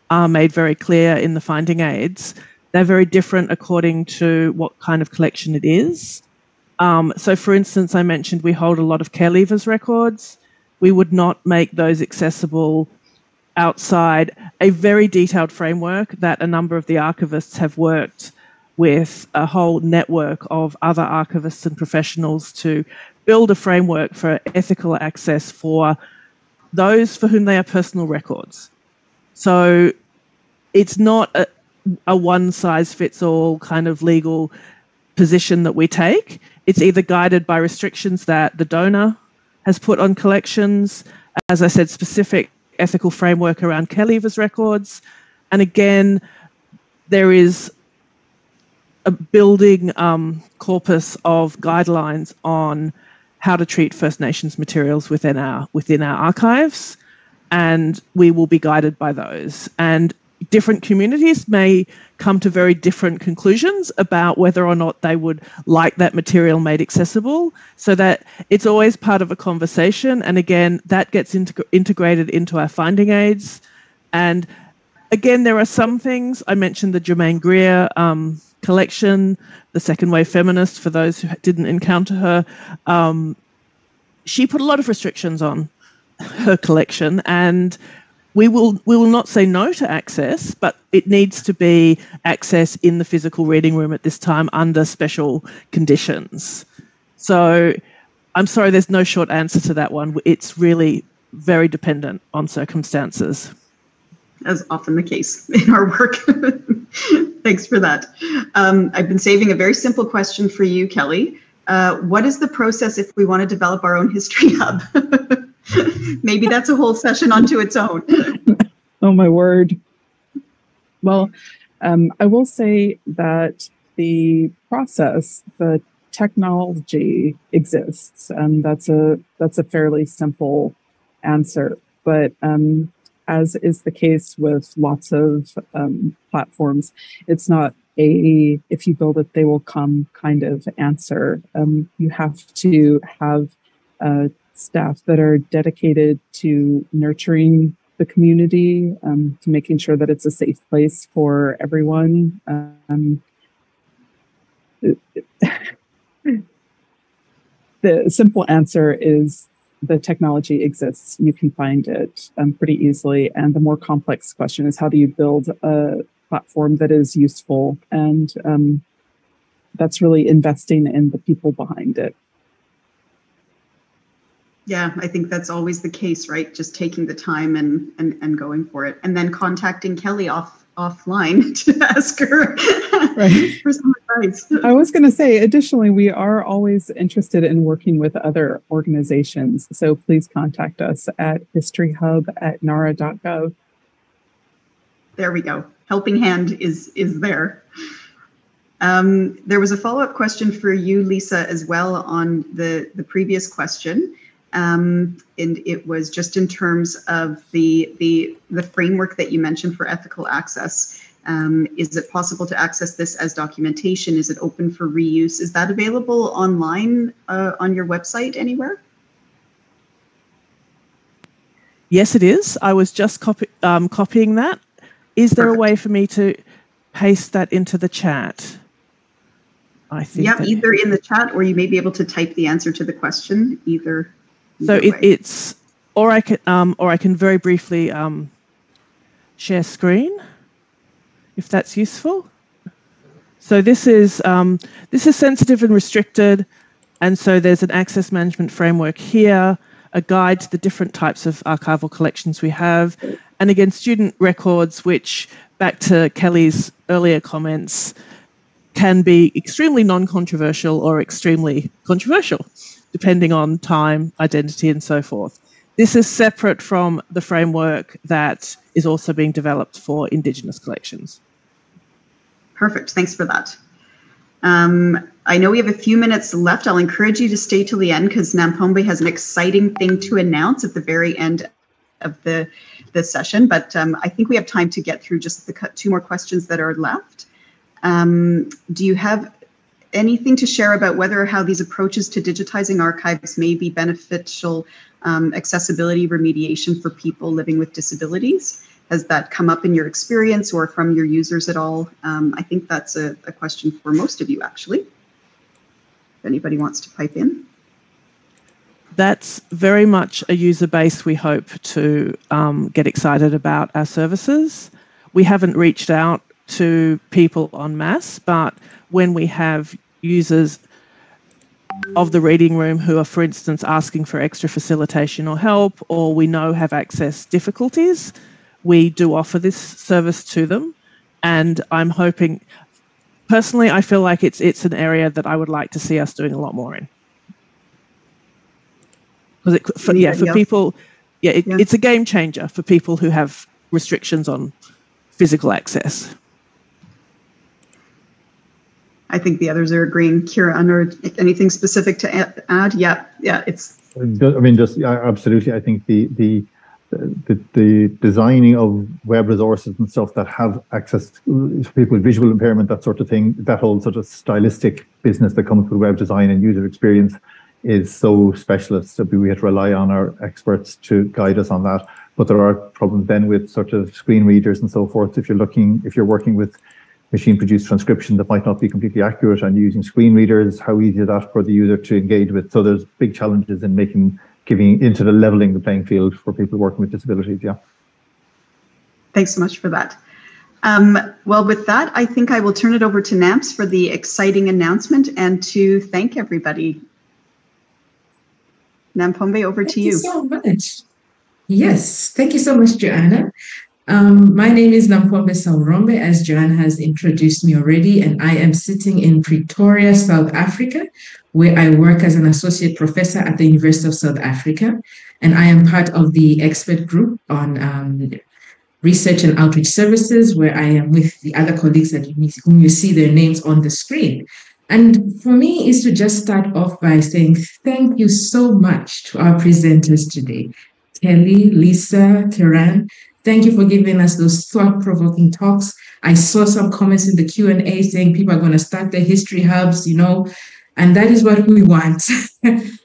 are made very clear in the finding aids. They're very different according to what kind of collection it is. So for instance, I mentioned we hold a lot of care leavers records. We would not make those accessible outside a very detailed framework that a number of the archivists have worked with a whole network of other archivists and professionals to build a framework for ethical access for those for whom they are personal records. So it's not a one-size-fits-all kind of legal position that we take. It's either guided by restrictions that the donor has put on collections, as I said, specific ethical framework around care leavers records. And again, there is a building corpus of guidelines on how to treat First Nations materials within our archives, and we will be guided by those. And different communities may come to very different conclusions about whether or not they would like that material made accessible, so that it's always part of a conversation. And again, that gets integrated into our finding aids. And again, there are some things, I mentioned the Germaine Greer collection, the Second Wave Feminist, for those who didn't encounter her. She put a lot of restrictions on her collection, and we will not say no to access, but it needs to be access in the physical reading room at this time under special conditions. So I'm sorry, there's no short answer to that one. It's really very dependent on circumstances. As often the case in our work. Thanks for that. I've been saving a very simple question for you, Kelly. What is the process if we want to develop our own history hub? Maybe that's a whole session unto its own. Oh, my word. Well, I will say that the process, the technology exists, and that's a fairly simple answer. But as is the case with lots of platforms, it's not if you build it, they will come kind of answer. You have to have staff that are dedicated to nurturing the community, to making sure that it's a safe place for everyone. The simple answer is the technology exists. You can find it pretty easily. And the more complex question is, how do you build a platform that is useful? And that's really investing in the people behind it. Yeah, I think that's always the case, right? Just taking the time and going for it, and then contacting Kelly offline to ask her for some advice. I was going to say, additionally, we are always interested in working with other organizations. So please contact us at historyhub@nara.gov. There we go. Helping hand is there. There was a follow-up question for you, Lisa, as well on the previous question. And it was just in terms of the framework that you mentioned for ethical access. Is it possible to access this as documentation? Is it open for reuse? Is that available online on your website anywhere? Yes, it is. I was just copying that. Is there a way for me to paste that into the chat? I think. Yeah, either in the chat, or you may be able to type the answer to the question. Either so it's, or I can very briefly share screen, if that's useful. So this is sensitive and restricted, and so there's an access management framework here, a guide to the different types of archival collections we have, and again, student records, which, back to Kelly's earlier comments, can be extremely non-controversial or extremely controversial, depending on time, identity, and so forth. This is separate from the framework that is also being developed for Indigenous collections. Perfect, thanks for that. I know we have a few minutes left. I'll encourage you to stay till the end because Nampombe has an exciting thing to announce at the very end of the session, but I think we have time to get through just the 2 more questions that are left. Do you have anything to share about whether or how these approaches to digitizing archives may be beneficial accessibility remediation for people living with disabilities? Has that come up in your experience or from your users at all? I think that's a question for most of you, actually. If anybody wants to pipe in. That's very much a user base we hope to get excited about our services. We haven't reached out to people en masse, but when we have users of the reading room who are, for instance, asking for extra facilitation or help, or we know have access difficulties, we do offer this service to them. And I'm hoping, personally, I feel like it's an area that I would like to see us doing a lot more in. Because for people, it's a game changer for people who have restrictions on physical access. I think the others are agreeing. Kieran, or anything specific to add? Yeah, it's. I mean, absolutely. I think the designing of web resources and stuff that have access to people with visual impairment, that sort of thing, that whole sort of stylistic business that comes with web design and user experience is so specialist that we have to rely on our experts to guide us on that. But there are problems then with sort of screen readers and so forth. If you're working with machine-produced transcription that might not be completely accurate and using screen readers, how easy is that for the user to engage with? So there's big challenges in giving into the leveling the playing field for people working with disabilities. Yeah. Thanks so much for that. Well, with that, I think I will turn it over to Namps for the exciting announcement and to thank everybody. Nampombe, over to you. Thank you so much. Yes, thank you so much, Joanna. My name is Nampombe Saurombe, as Joanna has introduced me already, and I am sitting in Pretoria, South Africa, where I work as an associate professor at the University of South Africa, and I am part of the expert group on research and outreach services, where I am with the other colleagues whom you see their names on the screen. And for me is to just start off by saying thank you so much to our presenters today. Kelly, Lisa, Kieran, thank you for giving us those thought-provoking talks. I saw some comments in the Q&A saying people are going to start their history hubs, and that is what we want.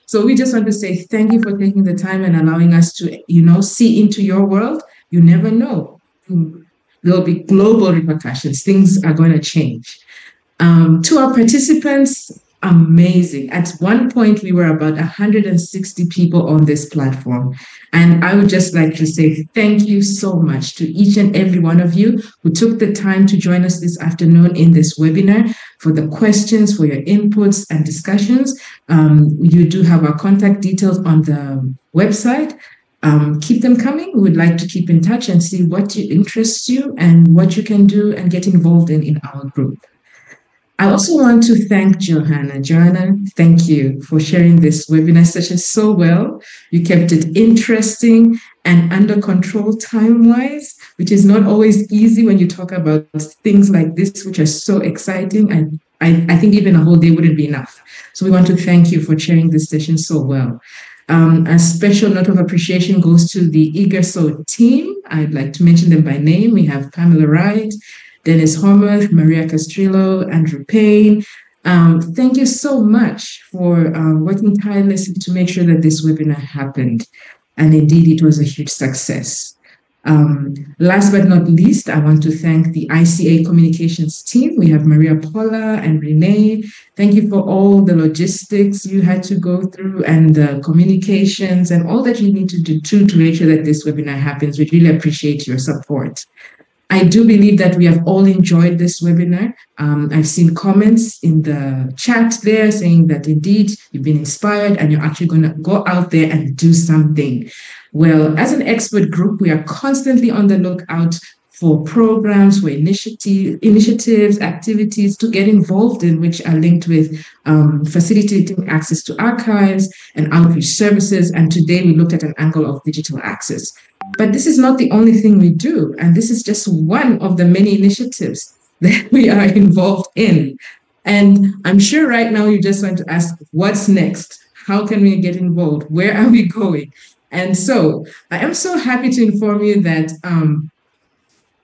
So we just want to say thank you for taking the time and allowing us to, see into your world. You never know. There'll be global repercussions. Things are going to change. To our participants, amazing. At one point, we were about 160 people on this platform. And I would just like to say thank you so much to each and every one of you who took the time to join us this afternoon in this webinar, for the questions, for your inputs and discussions. You do have our contact details on the website. Keep them coming. We would like to keep in touch and see what interests you and what you can do and get involved in our group. I also want to thank Johanna. Joanna, thank you for sharing this webinar session so well. You kept it interesting and under control time-wise, which is not always easy when you talk about things like this, which are so exciting. And I think even a whole day wouldn't be enough. So we want to thank you for sharing this session so well. A special note of appreciation goes to the EagerSO team. I'd like to mention them by name. We have Pamela Wright, Dennis Homer, Maria Castrillo, Andrew Payne. Thank you so much for working tirelessly to make sure that this webinar happened. And indeed, it was a huge success. Last but not least, I want to thank the ICA communications team. We have Maria Paula and Renee. Thank you for all the logistics you had to go through and the communications and all that you need to do to make sure that this webinar happens. We really appreciate your support. I do believe that we have all enjoyed this webinar. I've seen comments in the chat there saying that indeed you've been inspired and you're actually going to go out there and do something. Well, as an expert group, we are constantly on the lookout for programs, for initiatives, activities to get involved in, which are linked with facilitating access to archives and outreach services. And today we looked at an angle of digital access. But this is not the only thing we do. And this is just one of the many initiatives that we are involved in. And I'm sure right now you just want to ask, what's next? How can we get involved? Where are we going? And so I am so happy to inform you that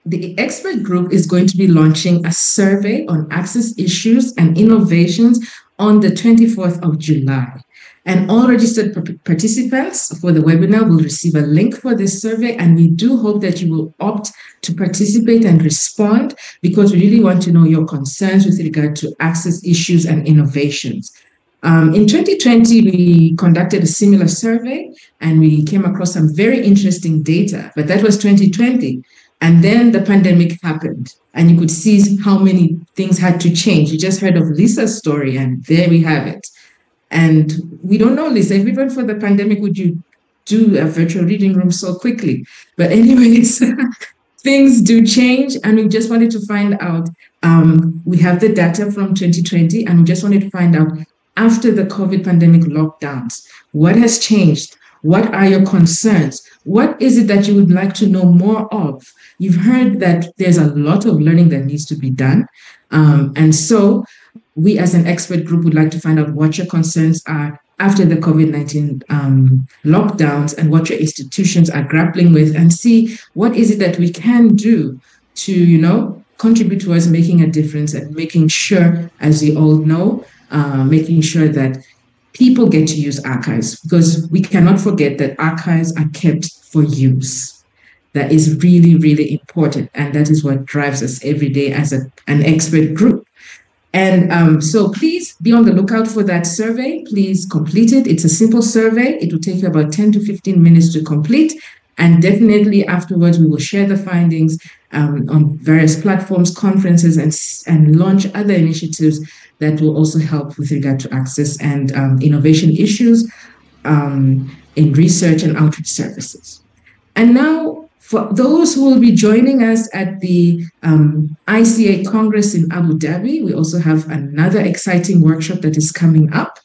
the expert group is going to be launching a survey on access issues and innovations on the 24th of July. And all registered participants for the webinar will receive a link for this survey. And we do hope that you will opt to participate and respond, because we really want to know your concerns with regard to access issues and innovations. In 2020, we conducted a similar survey and we came across some very interesting data, but that was 2020. And then the pandemic happened and you could see how many things had to change. You just heard of Lisa's story and there we have it. And we don't know, Lisa, if even for the pandemic, would you do a virtual reading room so quickly? But anyways, things do change. And we just wanted to find out, we have the data from 2020, and we just wanted to find out, after the COVID pandemic lockdowns, what has changed? What are your concerns? What is it that you would like to know more of? You've heard that there's a lot of learning that needs to be done. And so we as an expert group would like to find out what your concerns are after the COVID-19 lockdowns and what your institutions are grappling with, and see what is it that we can do to, contribute towards making a difference and making sure, as we all know, making sure that people get to use archives, because we cannot forget that archives are kept for use. That is really, really important. And that is what drives us every day as an expert group. And so please be on the lookout for that survey. Please complete it. It's a simple survey. It will take you about 10 to 15 minutes to complete. And definitely afterwards, we will share the findings on various platforms, conferences, and launch other initiatives that will also help with regard to access and innovation issues in research and outreach services. And now, for those who will be joining us at the ICA Congress in Abu Dhabi, we also have another exciting workshop that is coming up.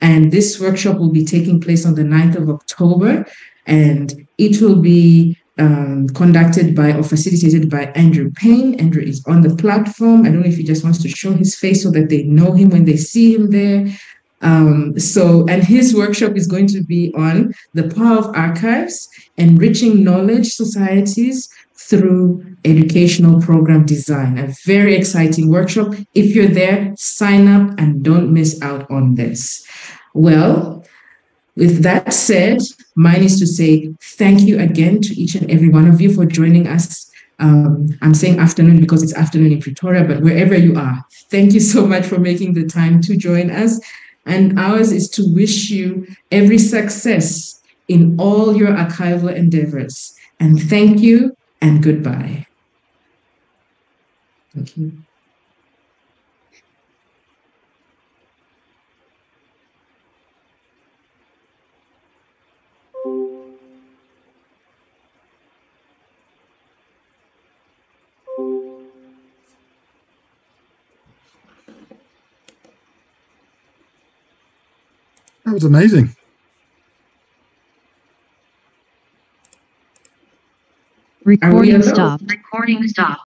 And this workshop will be taking place on the 9th of October. And it will be conducted by or facilitated by Andrew Payne. Andrew is on the platform. I don't know if he just wants to show his face so that they know him when they see him there. And his workshop is going to be on the power of archives, enriching knowledge societies through educational program design. A very exciting workshop. If you're there, sign up and don't miss out on this. Well, with that said, mine is to say thank you again to each and every one of you for joining us. I'm saying afternoon because it's afternoon in Pretoria, but wherever you are, thank you so much for making the time to join us. And ours is to wish you every success in all your archival endeavors. And thank you and goodbye. Thank you. That was amazing. Recording stop.